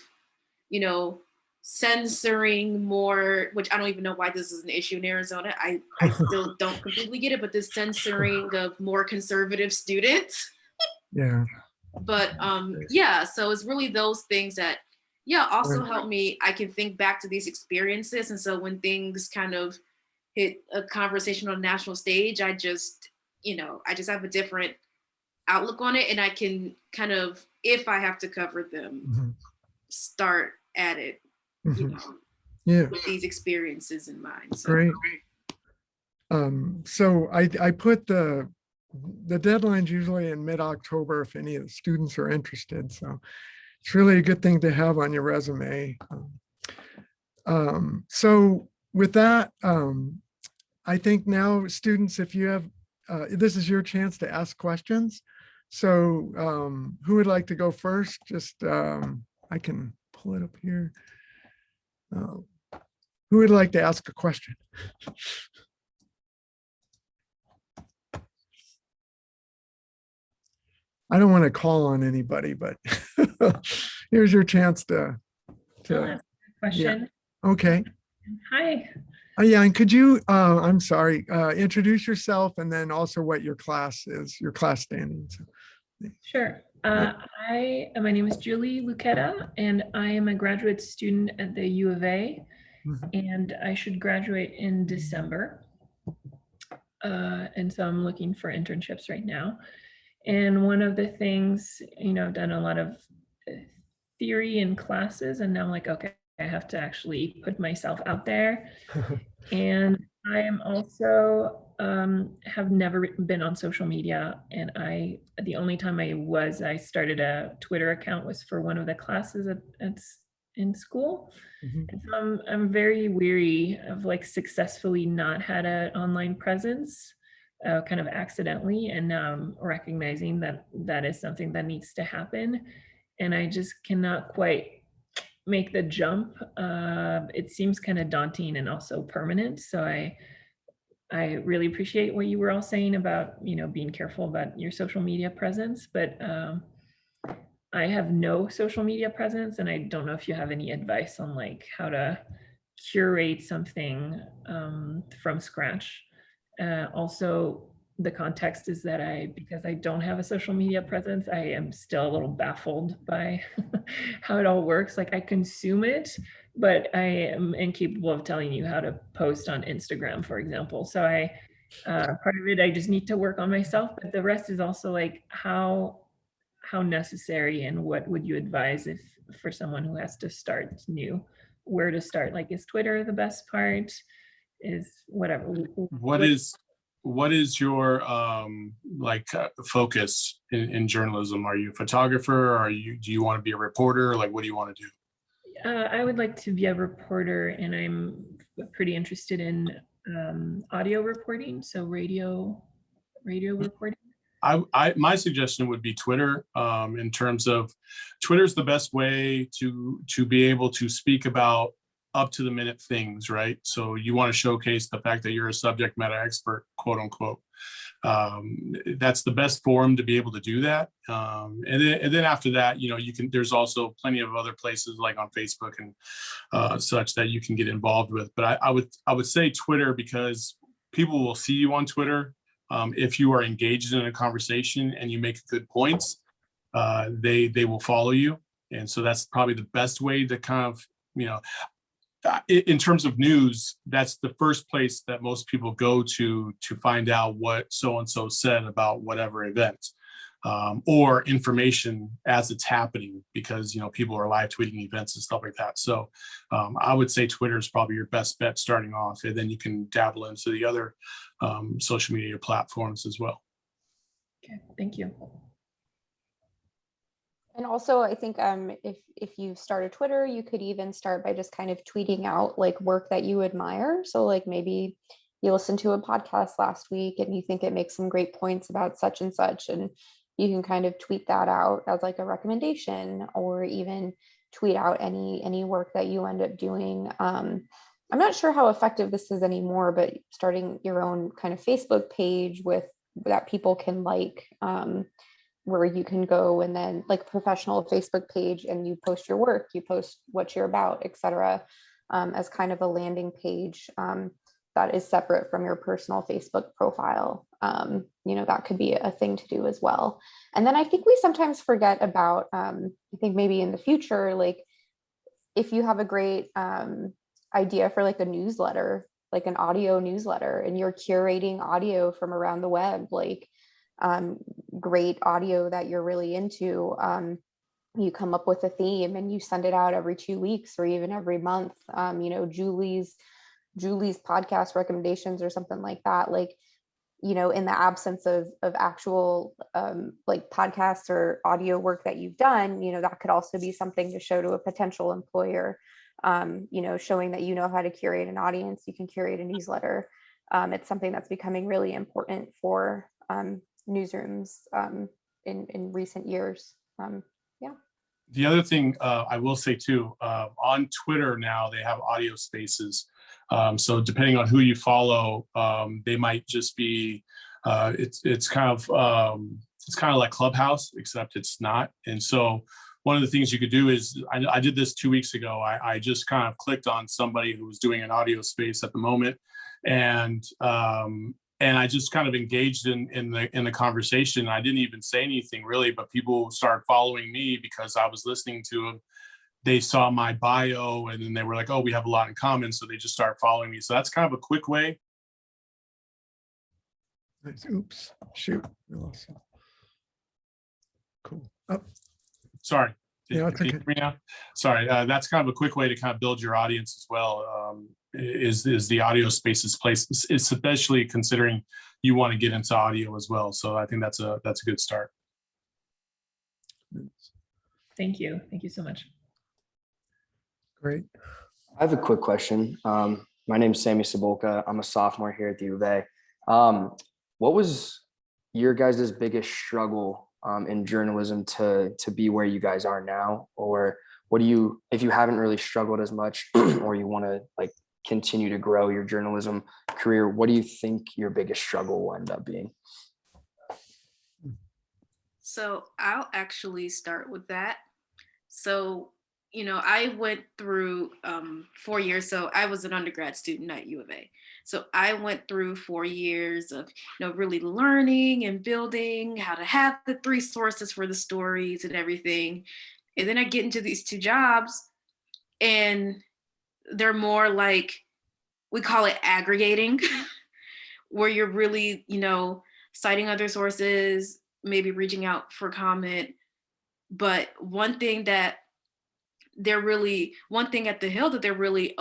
censoring more, which I don't even know why this is an issue in Arizona. I still don't completely get it, but this censoring of more conservative students. Yeah. But so it's really those things that also help me. I can think back to these experiences, and so when things kind of hit a conversation on a national stage, I just have a different outlook on it, and I can kind of, if I have to cover them, start at it, with these experiences in mind. So. Great. So I put the deadline's usually in mid-October if any of the students are interested. So it's really a good thing to have on your resume. So with that, I think now students, if you have, this is your chance to ask questions. So who would like to go first? Just, I can pull it up here. Who would like to ask a question? I don't want to call on anybody, but here's your chance to, I'll ask a question. okay. Hi. Yeah, and could you, I'm sorry, introduce yourself and then also what your class is, your class standing. Sure. My name is Julie Lucetta, and I am a graduate student at the U of A, and I should graduate in December. And so I'm looking for internships right now. And one of the things, I've done a lot of theory in classes, and now I'm like, okay, I have to actually put myself out there. And I am also have never been on social media, and the only time I started a Twitter account was for one of the classes in school. And so I'm very weary of like successfully not had an online presence, kind of accidentally, and recognizing that that is something that needs to happen, and I just cannot quite make the jump. It seems kind of daunting and also permanent. So I really appreciate what you were all saying about, being careful about your social media presence, but I have no social media presence, and I don't know if you have any advice on like how to curate something from scratch. Also, the context is that because I don't have a social media presence, I am still a little baffled by how it all works. Like I consume it, but I am incapable of telling you how to post on Instagram, for example. So part of it, I just need to work on myself, but the rest is also like how necessary, and what would you advise if for someone who has to start new, where to start? Like, is Twitter the best part? Is whatever. What is your focus in journalism? Are you a photographer? Do you want to be a reporter? Like, what do you want to do? I would like to be a reporter, and I'm pretty interested in audio reporting, so radio reporting. My suggestion would be Twitter. In terms of Twitter's the best way to be able to speak about up to the minute things, right? So you want to showcase the fact that you're a subject matter expert, quote unquote. That's the best forum to be able to do that. And then after that, there's also plenty of other places like on Facebook and such that you can get involved with. But I would say Twitter, because people will see you on Twitter. If you are engaged in a conversation and you make good points, they will follow you. And so that's probably the best way to kind of, in terms of news, that's the first place that most people go to find out what so-and-so said about whatever event, or information as it's happening, because, people are live tweeting events and stuff like that. So I would say Twitter is probably your best bet starting off, and then you can dabble into the other social media platforms as well. Okay, thank you. And also, I think if you start a Twitter, you could even start by just kind of tweeting out like work that you admire. So like maybe you listened to a podcast last week and you think it makes some great points about such and such, and you can kind of tweet that out as like a recommendation, or even tweet out any work that you end up doing. I'm not sure how effective this is anymore, but starting your own kind of Facebook page that people can like, where you can go and then like professional Facebook page, and you post your work, you post what you're about, etc., as kind of a landing page that is separate from your personal Facebook profile. That could be a thing to do as well. And then I think we sometimes forget about, I think maybe in the future, like if you have a great idea for like a newsletter, like an audio newsletter, and you're curating audio from around the web, like great audio that you're really into, you come up with a theme and you send it out every 2 weeks or even every month. Julie's podcast recommendations or something like that, like, in the absence of actual like podcasts or audio work that you've done, that could also be something to show to a potential employer, showing that you know how to curate an audience, you can curate a newsletter. It's something that's becoming really important for newsrooms in recent years. The other thing I will say too, on Twitter now they have audio spaces. So depending on who you follow, they might just be, it's kind of it's kind of like Clubhouse, except it's not. And so one of the things you could do is, I did this 2 weeks ago. I just kind of clicked on somebody who was doing an audio space at the moment, and I just kind of engaged in the conversation. I didn't even say anything really, but people started following me because I was listening to them. They saw my bio, and then they were like, "Oh, we have a lot in common," so they just started following me. So that's kind of a quick way. Nice. Oops, shoot. We lost him. Cool. Oh, Sorry. Yeah, it's Can you okay. hear me now? Sorry. That's kind of a quick way to kind of build your audience as well. Is the audio spaces place, especially considering you want to get into audio as well. So I think that's a good start. Thank you. Thank you so much. Great. I have a quick question. My name is Sammy Sabolka. I'm a sophomore here at the U of A. What was your guys' biggest struggle in journalism to be where you guys are now? Or what do you, if you haven't really struggled as much or you want to like continue to grow your journalism career, what do you think your biggest struggle will end up being? So I'll actually start with that. So, I went through 4 years. So I was an undergrad student at U of A. So I went through 4 years of, really learning and building how to have the 3 sources for the stories and everything. And then I get into these 2 jobs, and they're more like, we call it aggregating, where you're really, citing other sources, maybe reaching out for comment. But one thing at the Hill that they're really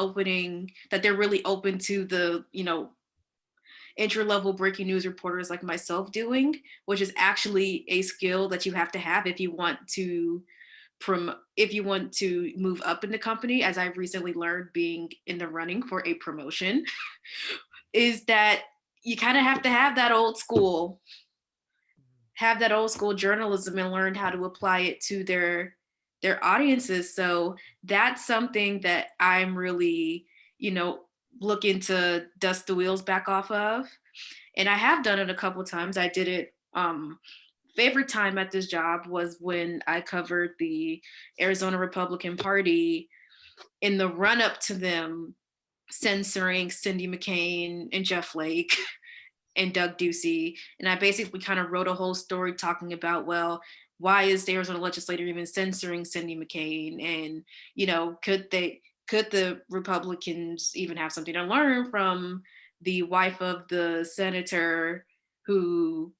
open to the, entry-level breaking news reporters like myself doing, which is actually a skill that you have to have if you want to move up in the company, as I've recently learned being in the running for a promotion, is that you kind of have to have that old school journalism and learn how to apply it to their audiences. So that's something that I'm really, looking to dust the wheels back off of. And I have done it a couple of times. I did it, favorite time at this job was when I covered the Arizona Republican Party in the run up to them censoring Cindy McCain and Jeff Flake and Doug Ducey. And I basically kind of wrote a whole story talking about, well, why is the Arizona legislature even censoring Cindy McCain? And, could the Republicans even have something to learn from the wife of the senator who,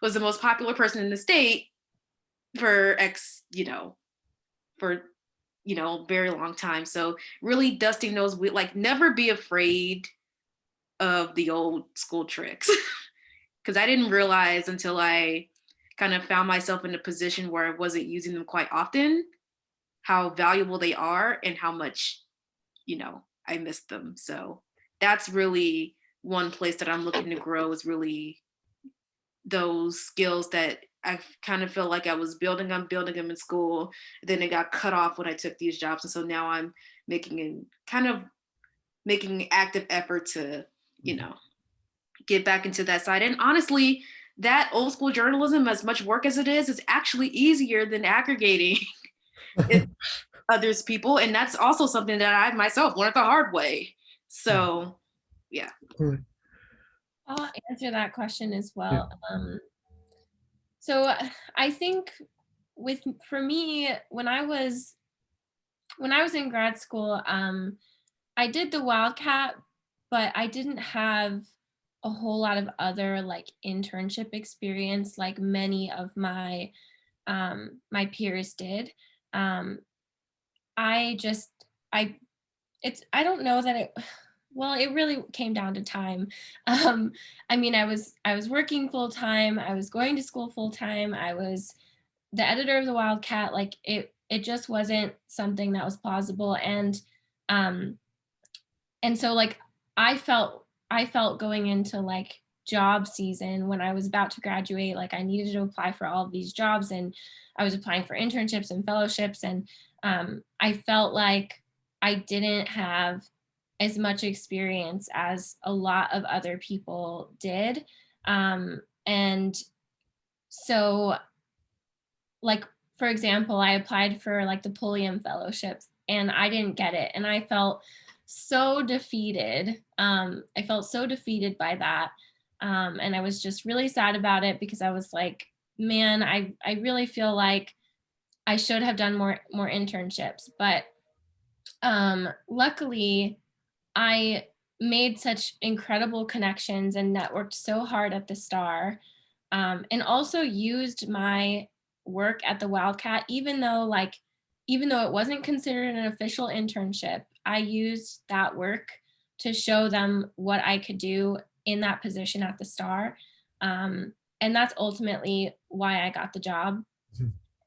was the most popular person in the state for very long time. So really dusting those, like, never be afraid of the old school tricks. Because I didn't realize until I kind of found myself in a position where I wasn't using them quite often, how valuable they are and how much, I missed them. So that's really one place that I'm looking to grow, is really those skills that I kind of feel like I was building them in school. Then they got cut off when I took these jobs. And so now I'm making active effort to, get back into that side. And honestly, that old school journalism, as much work as it is actually easier than aggregating others people. And that's also something that I myself learned the hard way. So, yeah. I'll answer that question as well. So I think for me, when I was in grad school, I did the Wildcat, but I didn't have a whole lot of other like internship experience like many of my my peers did. I don't know that it really came down to time. I mean, I was working full time. I was going to school full time. I was the editor of the Wildcat. Like it just wasn't something that was plausible. And so like I felt going into like job season when I was about to graduate, like I needed to apply for all of these jobs, and I was applying for internships and fellowships. And I felt like I didn't have as much experience as a lot of other people did. And So like, for example, I applied for like the Pulliam Fellowship and I didn't get it. And I felt so defeated. I felt so defeated by that. And I was just really sad about it because I was like, man, I really feel like I should have done more internships. But luckily, I made such incredible connections and networked so hard at the Star, and also used my work at the Wildcat, even though it wasn't considered an official internship, I used that work to show them what I could do in that position at the Star. And that's ultimately why I got the job.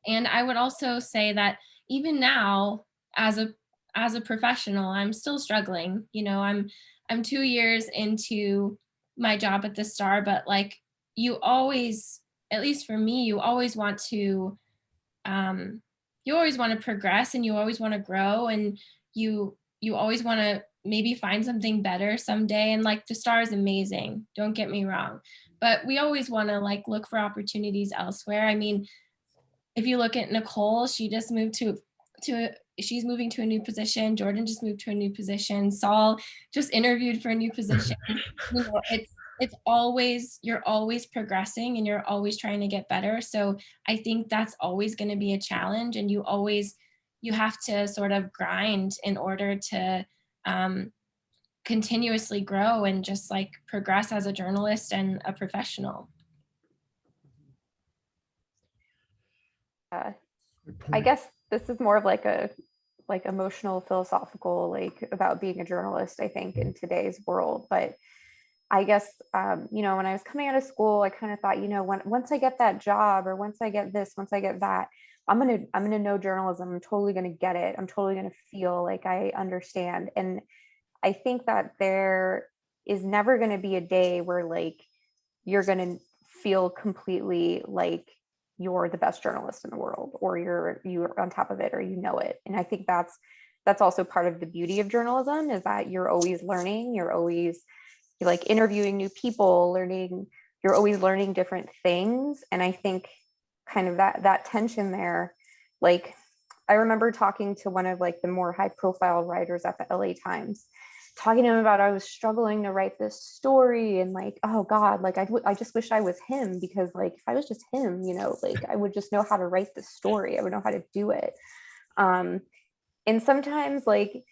And I would also say that even now, as a professional, I'm still struggling. You know, I'm 2 years into my job at the Star, but like, you always, at least for me, you always want to progress, and you always want to grow, and you always want to maybe find something better someday. And like, the Star is amazing, don't get me wrong, but we always want to like look for opportunities elsewhere. I mean, if you look at Nicole, she just moved she's moving to a new position. Jordan just moved to a new position. Saul just interviewed for a new position. You know, it's always, you're always progressing and you're always trying to get better. So I think that's always going to be a challenge, and you have to sort of grind in order to continuously grow and just like progress as a journalist and a professional. I guess this is more of like a emotional, philosophical, like about being a journalist, I think, in today's world. But I guess, when I was coming out of school, I kind of thought, once I get that job, or once I get this, once I get that, I'm going to know journalism. I'm totally going to get it. I'm totally going to feel like I understand. And I think that there is never going to be a day where like, you're going to feel completely like you're the best journalist in the world, or you're on top of it, or it. And I think that's also part of the beauty of journalism, is that you're always learning, you're like interviewing new people, you're always learning different things. And I think kind of that tension there, like, I remember talking to one of like the more high profile writers at the LA Times, talking to him about, I was struggling to write this story, and like, oh God, like I just wish I was him, because like, if I was just him, like I would just know how to write this story. I would know how to do it. And sometimes like,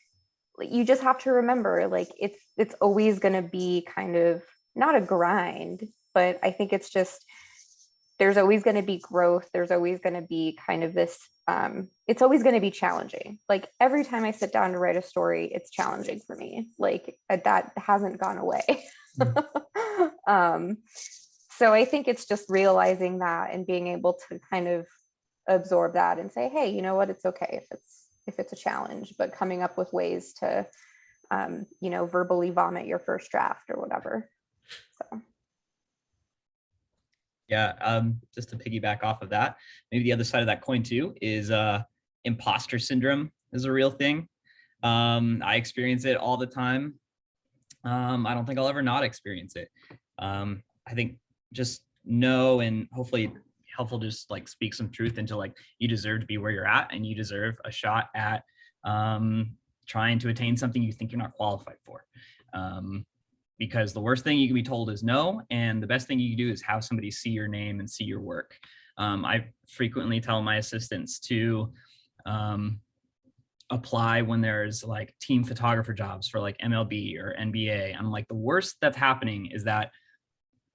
you just have to remember, like, it's always going to be kind of not a grind, but I think it's just, there's always going to be growth. There's always going to be kind of this, it's always going to be challenging. Like, every time I sit down to write a story, it's challenging for me. Like, that hasn't gone away. So I think it's just realizing that and being able to kind of absorb that and say, hey, you know what, it's okay if it's a challenge, but coming up with ways to, verbally vomit your first draft or whatever. So. Yeah, just to piggyback off of that, maybe the other side of that coin too is imposter syndrome is a real thing. I experience it all the time. I don't think I'll ever not experience it. I think just know, and hopefully helpful, just like speak some truth into like, you deserve to be where you're at, and you deserve a shot at trying to attain something you think you're not qualified for. Because the worst thing you can be told is no, and the best thing you can do is have somebody see your name and see your work. I frequently tell my assistants to apply when there's like team photographer jobs for like MLB or NBA. I'm like, the worst that's happening is that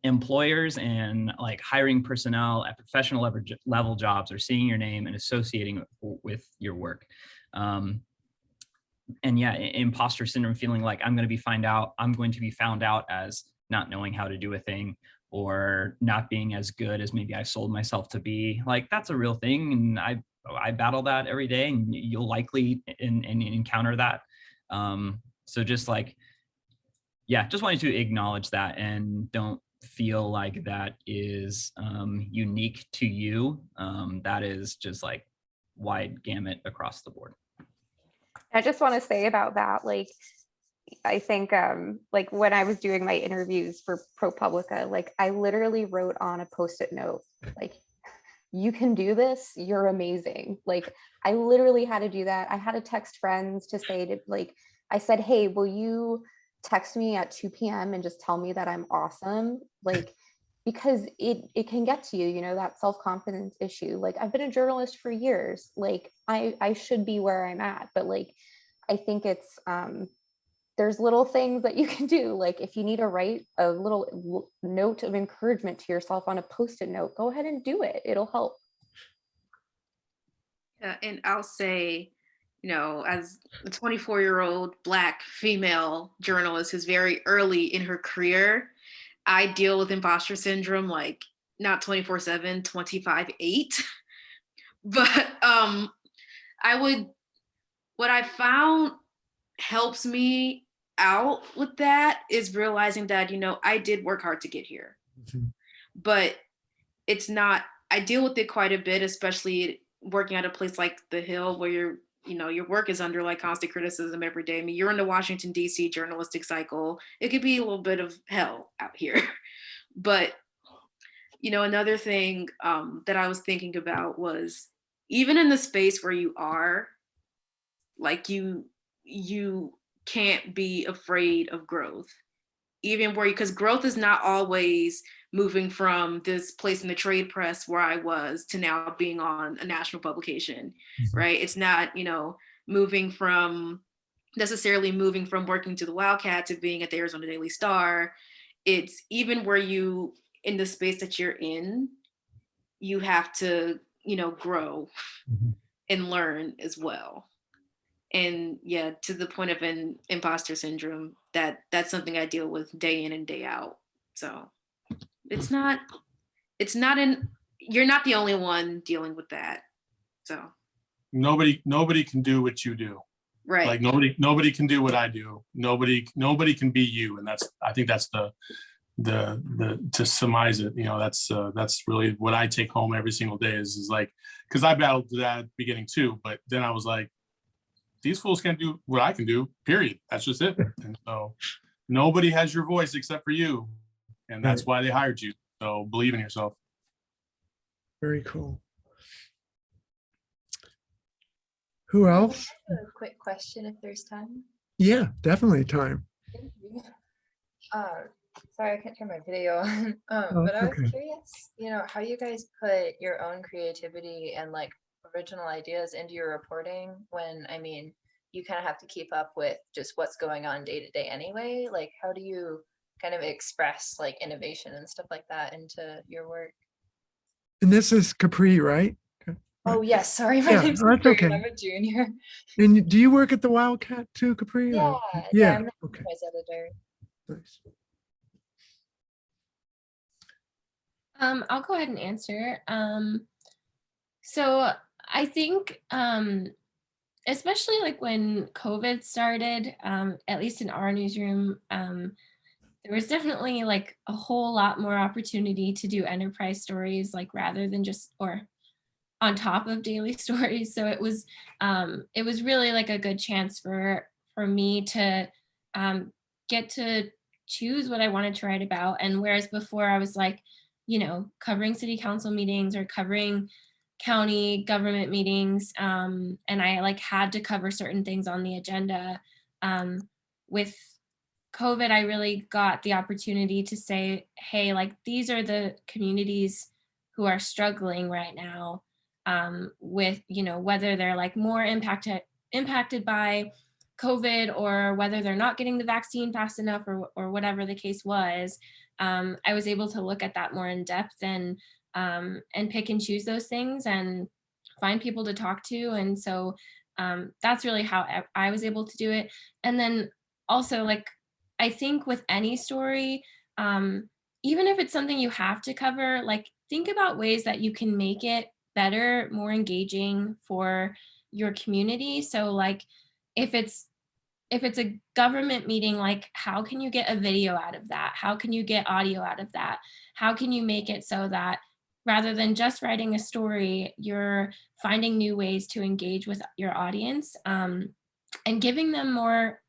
employers and like hiring personnel at professional level jobs are seeing your name and associating with your work. And yeah, imposter syndrome, feeling like I'm going to be found out as not knowing how to do a thing, or not being as good as maybe I sold myself to be. Like, that's a real thing, and I battle that every day, and you'll likely encounter that. So just like, yeah, just wanted to acknowledge that, and don't feel like that is unique to you. That is just like wide gamut across the board. I just want to say about that, like, I think like when I was doing my interviews for ProPublica, like I literally wrote on a post-it note, like, you can do this, you're amazing. Like I literally had to do that. I had to text friends to say to like, I said, hey, will you text me at 2 p.m. and just tell me that I'm awesome? Like, because it can get to you, you know, that self-confidence issue. Like I've been a journalist for years. Like I should be where I'm at, but like I think it's there's little things that you can do. Like if you need to write a little note of encouragement to yourself on a post-it note, go ahead and do it. It'll help. Yeah, and I'll say, you know, as a 24-year-old Black female journalist who's very early in her career, I deal with imposter syndrome like not 24/7, 25/8. But what I found helps me out with that is realizing that, you know, I did work hard to get here. Mhm. But it's not, I deal with it quite a bit, especially working at a place like The Hill where your work is under like constant criticism every day. I mean, you're in the Washington, D.C. journalistic cycle. It could be a little bit of hell out here. But, you know, another thing that I was thinking about was even in the space where you are, like you can't be afraid of growth. Even where, because growth is not always moving from this place in the trade press where I was to now being on a national publication, right? It's not, you know, necessarily moving from working to the Wildcat to being at the Arizona Daily Star. It's even where you, in the space that you're in, you have to, you know, grow and learn as well. And yeah, to the point of an imposter syndrome, that's something I deal with day in and day out. So you're not the only one dealing with that. So Nobody can do what you do. right. Like nobody can do what I do. Nobody can be you. And I think that's the to surmise it, you know, that's really what I take home every single day is like, because I battled that at the beginning too, but then I was like, these fools can't do what I can do, period. That's just it. And so nobody has your voice except for you. And that's why they hired you. So believe in yourself. Very cool. Who else? I have a quick question if there's time. Yeah, definitely time. Thank you. Sorry, I can't turn my video on. Oh, But I was okay. curious, you know, how you guys put your own creativity and like original ideas into your reporting when, I mean, you kind of have to keep up with just what's going on day to day anyway. Like, how do you kind of express like innovation and stuff like that into your work? And this is Capri, right? Oh, yes. Sorry, my Yeah, name's that's Capri, okay. and I'm a junior. And do you work at the Wildcat too, Capri? Yeah, Or- yeah, Yeah. I'm the Okay. enterprise editor. Nice. I'll go ahead and answer. So I think, especially like when COVID started, at least in our newsroom, there was definitely like a whole lot more opportunity to do enterprise stories, like rather than just, or on top of daily stories. So it was really like a good chance for me to get to choose what I wanted to write about. And whereas before I was like, you know, covering city council meetings or covering county government meetings, and I like had to cover certain things on the agenda. With COVID, I really got the opportunity to say, hey, like these are the communities who are struggling right now, with, you know, whether they're like more impacted by COVID or whether they're not getting the vaccine fast enough or whatever the case was. I was able to look at that more in depth and pick and choose those things and find people to talk to. And so that's really how I was able to do it. And then also, like, I think with any story, even if it's something you have to cover, like think about ways that you can make it better, more engaging for your community. So like if it's a government meeting, like how can you get a video out of that? How can you get audio out of that? How can you make it so that rather than just writing a story, you're finding new ways to engage with your audience, and giving them more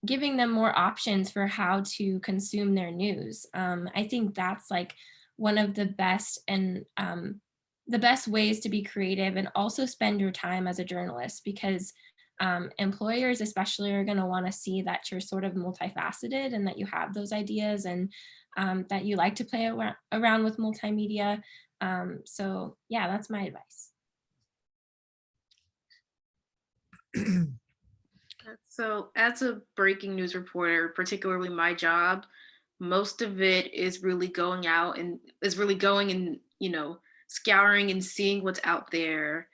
giving them more options for how to consume their news. I think that's like one of the best and the best ways to be creative and also spend your time as a journalist, because employers especially are going to want to see that you're sort of multifaceted and that you have those ideas, and that you like to play around with multimedia. So yeah, that's my advice. So as a breaking news reporter, particularly my job, most of it is really going out and scouring and seeing what's out there,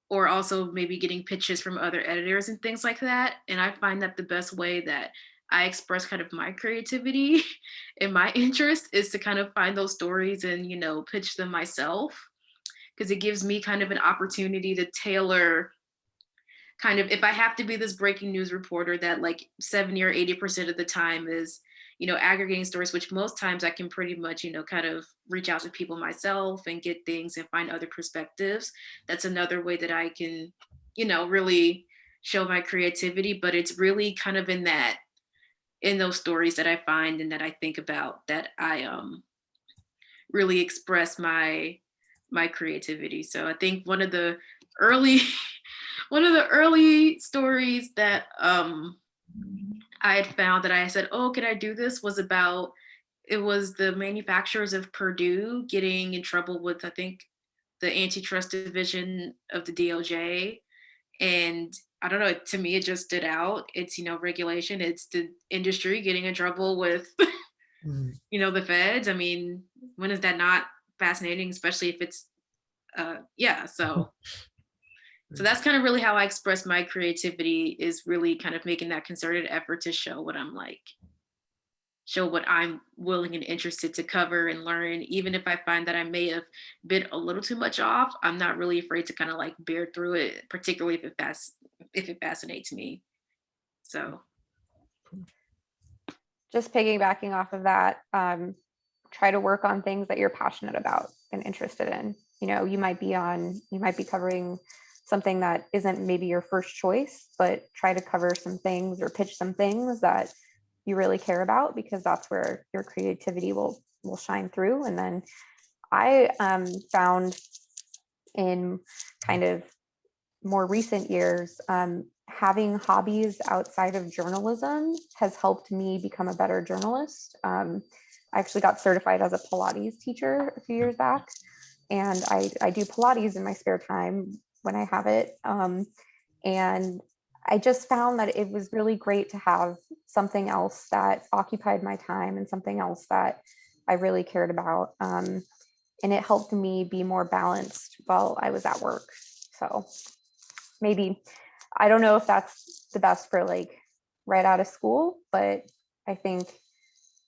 or also maybe getting pitches from other editors and things like that. And I find that the best way that I express kind of my creativity and my interest is to kind of find those stories and, pitch them myself, because it gives me kind of an opportunity to tailor kind of, if I have to be this breaking news reporter that like 70 or 80% of the time is, aggregating stories, which most times I can pretty much, kind of reach out to people myself and get things and find other perspectives. That's another way that I can, really show my creativity. But it's really kind of in those stories that I find and that I think about that I really express my creativity. So I think one of the early stories that I had found that I said, oh, can I do this, was about, it was the manufacturers of Purdue getting in trouble with, I think, the antitrust division of the DOJ. And I don't know, to me, it just stood out. It's, regulation. It's the industry getting in trouble with, the feds. I mean, when is that not fascinating, especially if it's, So that's kind of really how I express my creativity, is really kind of making that concerted effort to show what I'm willing and interested to cover and learn. Even if I find that I may have been a little too much off, I'm not really afraid to kind of like bear through it, particularly if it fascinates me. So. Just piggybacking off of that, try to work on things that you're passionate about and interested in. You might be covering something that isn't maybe your first choice, but try to cover some things or pitch some things that you really care about, because that's where your creativity will shine through. And then I found in kind of more recent years, having hobbies outside of journalism has helped me become a better journalist. I actually got certified as a Pilates teacher a few years back, and I do Pilates in my spare time when I have it. And I just found that it was really great to have something else that occupied my time and something else that I really cared about. And it helped me be more balanced while I was at work. So maybe, I don't know if that's the best for like right out of school, but I think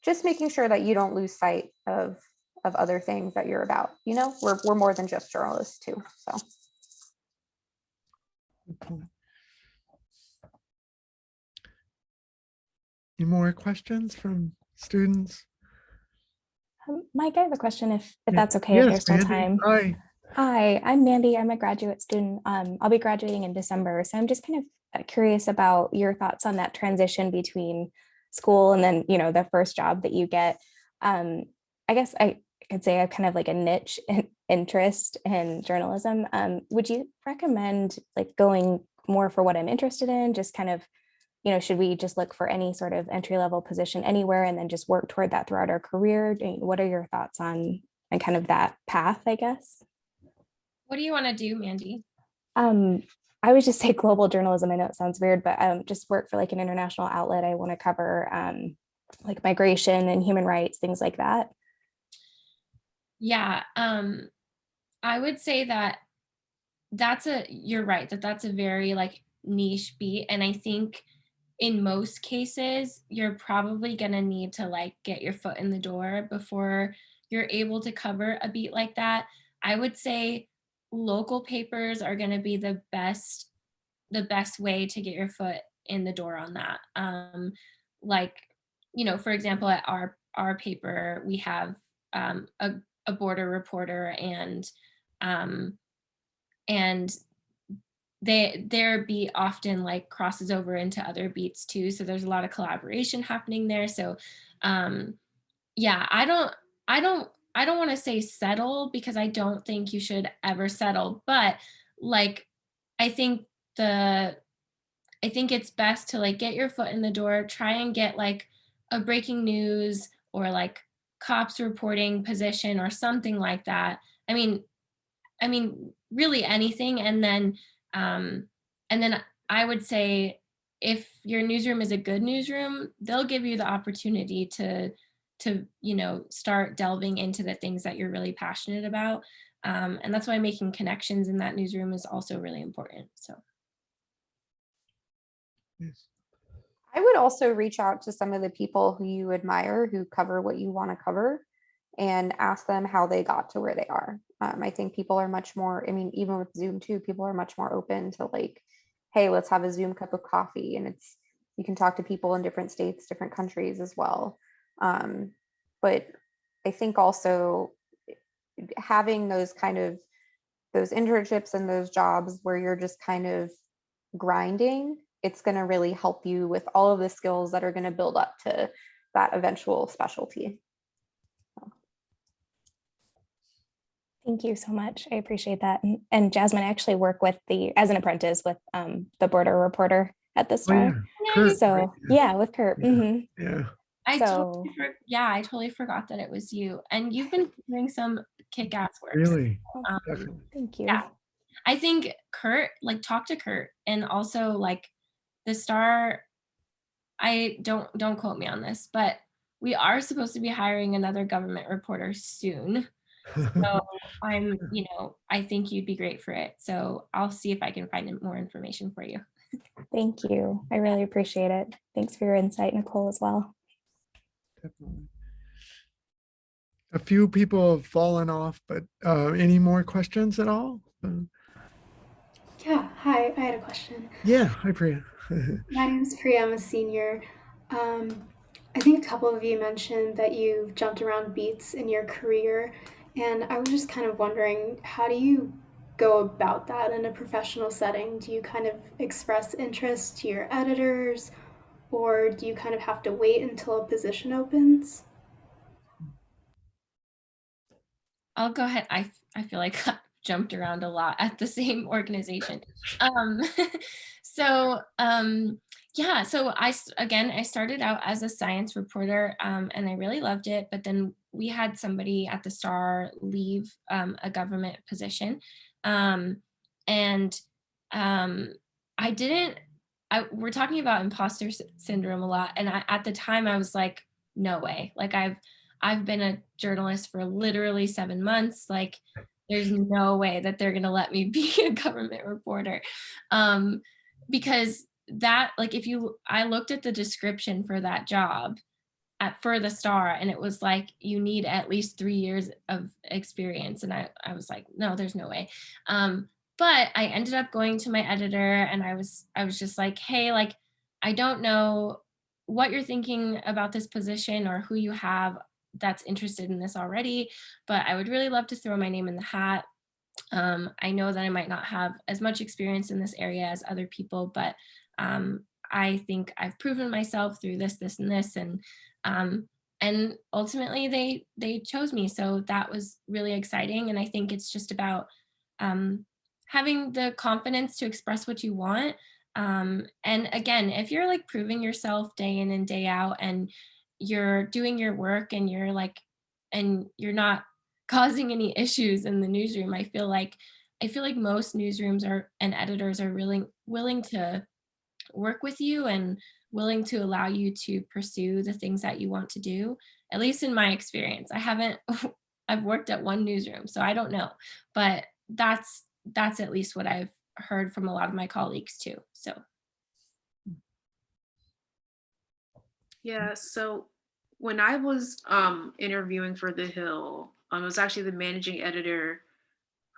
just making sure that you don't lose sight of other things that you're about. We're more than just journalists too. So. Okay. Any more questions from students? Mike, I have a question if Yeah. that's okay, if Yes, there's still Mandy. time. Hi. Hi, I'm Mandy. I'm a graduate student. I'll be graduating in December. So I'm just kind of curious about your thoughts on that transition between school and then, the first job that you get. I guess I could say I have kind of like a niche interest in journalism. Would you recommend like going more for what I'm interested in? Just kind of, should we just look for any sort of entry-level position anywhere and then just work toward that throughout our career? What are your thoughts on kind of that path, I guess? What do you want to do, Mandy? I would just say global journalism. I know it sounds weird, but just work for like an international outlet. I want to cover like migration and human rights, things like that. Yeah, I would say that you're right, that's a very like niche beat. And I think in most cases, you're probably gonna need to like get your foot in the door before you're able to cover a beat like that. I would say local papers are gonna be the best way to get your foot in the door on that. Like, for example, at our paper, we have a border reporter, and their beat often like crosses over into other beats too. So there's a lot of collaboration happening there. So yeah, I don't want to say settle, because I don't think you should ever settle, but like I think it's best to like get your foot in the door, try and get like a breaking news or like cops reporting position or something like that. I mean, really anything. And then I would say if your newsroom is a good newsroom, they'll give you the opportunity to start delving into the things that you're really passionate about. And that's why making connections in that newsroom is also really important. So. Yes. I would also reach out to some of the people who you admire, who cover what you want to cover, and ask them how they got to where they are. I think people are much more, I mean, even with Zoom too, people are much more open to like, hey, let's have a Zoom cup of coffee. And you can talk to people in different states, different countries as well. But I think also having those internships and those jobs where you're just kind of grinding, it's going to really help you with all of the skills that are going to build up to that eventual specialty. Thank you so much. I appreciate that. And Jasmine, I actually work as an apprentice with the border reporter at the Star. Kurt, So right? yeah, with Kurt. Yeah. Mhm. Yeah. I So totally forgot that it was you. And you've been doing some kick-ass work. Really? definitely. Thank you. Yeah. I think Kurt, like talk to Kurt, and also like the Star, I don't quote me on this, but we are supposed to be hiring another government reporter soon. So I think you'd be great for it. So I'll see if I can find more information for you. Thank you. I really appreciate it. Thanks for your insight, Nicole, as well. Definitely. A few people have fallen off, but any more questions at all? Yeah, hi, I had a question. Yeah, hi Priya. My name's Priya, I'm a senior. I think a couple of you mentioned that you've jumped around beats in your career, and I was just kind of wondering, how do you go about that in a professional setting? Do you kind of express interest to your editors, or do you kind of have to wait until a position opens? I'll go ahead. I feel like I jumped around a lot at the same organization. So I started out as a science reporter, and I really loved it. But then we had somebody at the Star leave a government position, we're talking about imposter syndrome a lot, and at the time I was like, no way. Like I've been a journalist for literally 7 months. Like there's no way that they're going to let me be a government reporter. Because that, like, I looked at the description for that job for the Star, and it was like, you need at least 3 years of experience. And I was like, no, there's no way. But I ended up going to my editor, and I was just like, hey, like, I don't know what you're thinking about this position or who you have that's interested in this already, but I would really love to throw my name in the hat. I know that I might not have as much experience in this area as other people, but I think I've proven myself through this, and this, and ultimately they chose me. So that was really exciting. And I think it's just about having the confidence to express what you want. And again, if you're like proving yourself day in and day out, and you're doing your work, and you're not causing any issues in the newsroom, I feel like most newsrooms and editors are really willing to work with you and willing to allow you to pursue the things that you want to do. At least in my experience, I've worked at one newsroom, so I don't know, but that's at least what I've heard from a lot of my colleagues too. So. Yeah, so when I was interviewing for The Hill, it was actually the managing editor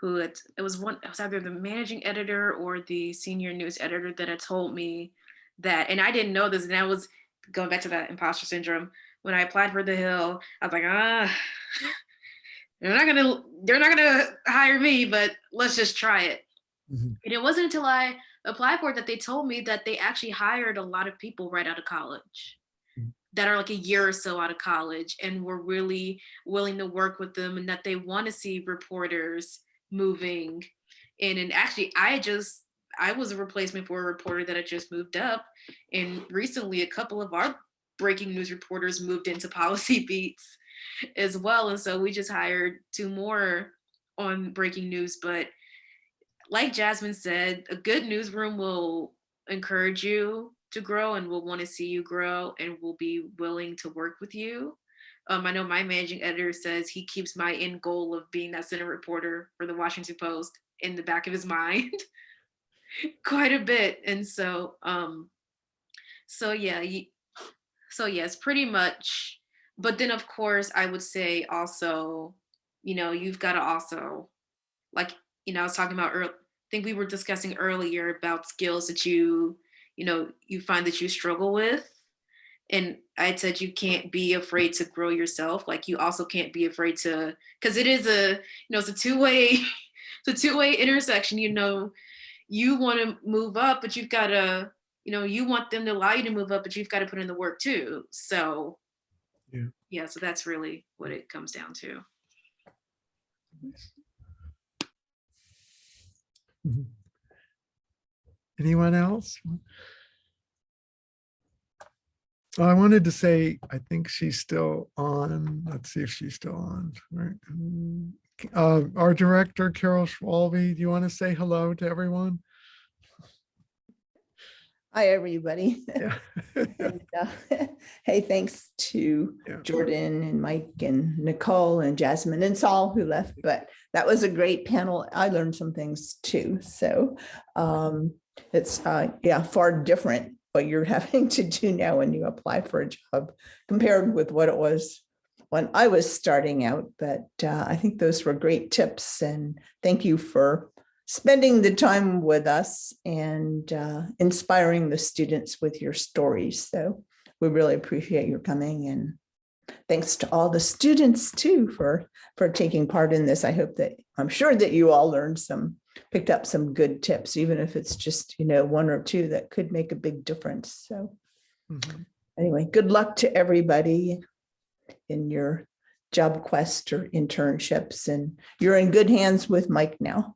it was either the managing editor or the senior news editor that had told me that, and I didn't know this, and I was going back to that imposter syndrome. When I applied for The Hill, I was like, they're not gonna hire me, but let's just try it. Mhm. And it wasn't until I applied for it that they told me that they actually hired a lot of people right out of college Mhm. that are like a year or so out of college and were really willing to work with them, and that they want to see reporters moving in. And actually, I was a replacement for a reporter that had just moved up. And recently, a couple of our breaking news reporters moved into policy beats as well. And so we just hired 2 more on breaking news. But like Jasmine said, a good newsroom will encourage you to grow and will want to see you grow and will be willing to work with you. I know my managing editor says he keeps my end goal of being that center reporter for the Washington Post in the back of his mind quite a bit. And so yeah, so yes, pretty much. But then of course I would say also, you've got to also, like, I was talking about I think we were discussing earlier about skills that you find that you struggle with. And I said you can't be afraid to grow yourself. Like, you also can't be afraid to, because it is it's a two-way it's a two-way intersection. You want to move up, but you've got to, you want them to allow you to move up, but you've got to put in the work too. So yeah, so that's really what it comes down to. Mhm. Anyone else? I wanted to say, I think she's still on. Let's see if she's still on. Right. Our director, Carol Schwalbe, do you want to say hello to everyone? Hi, everybody. Yeah. And, hey, thanks to Yeah. Jordan and Mike and Nicole and Jasmine and Saul who left, but that was a great panel. I learned some things too. So it's far different what you're having to do now when you apply for a job compared with what it was when I was starting out. But I think those were great tips, and thank you for spending the time with us and inspiring the students with your stories. So we really appreciate your coming, and thanks to all the students too for taking part in this. I'm sure that you all picked up some good tips, even if it's just, 1 or 2 that could make a big difference. So anyway, good luck to everybody in your job quest or internships, and you're in good hands with Mike now.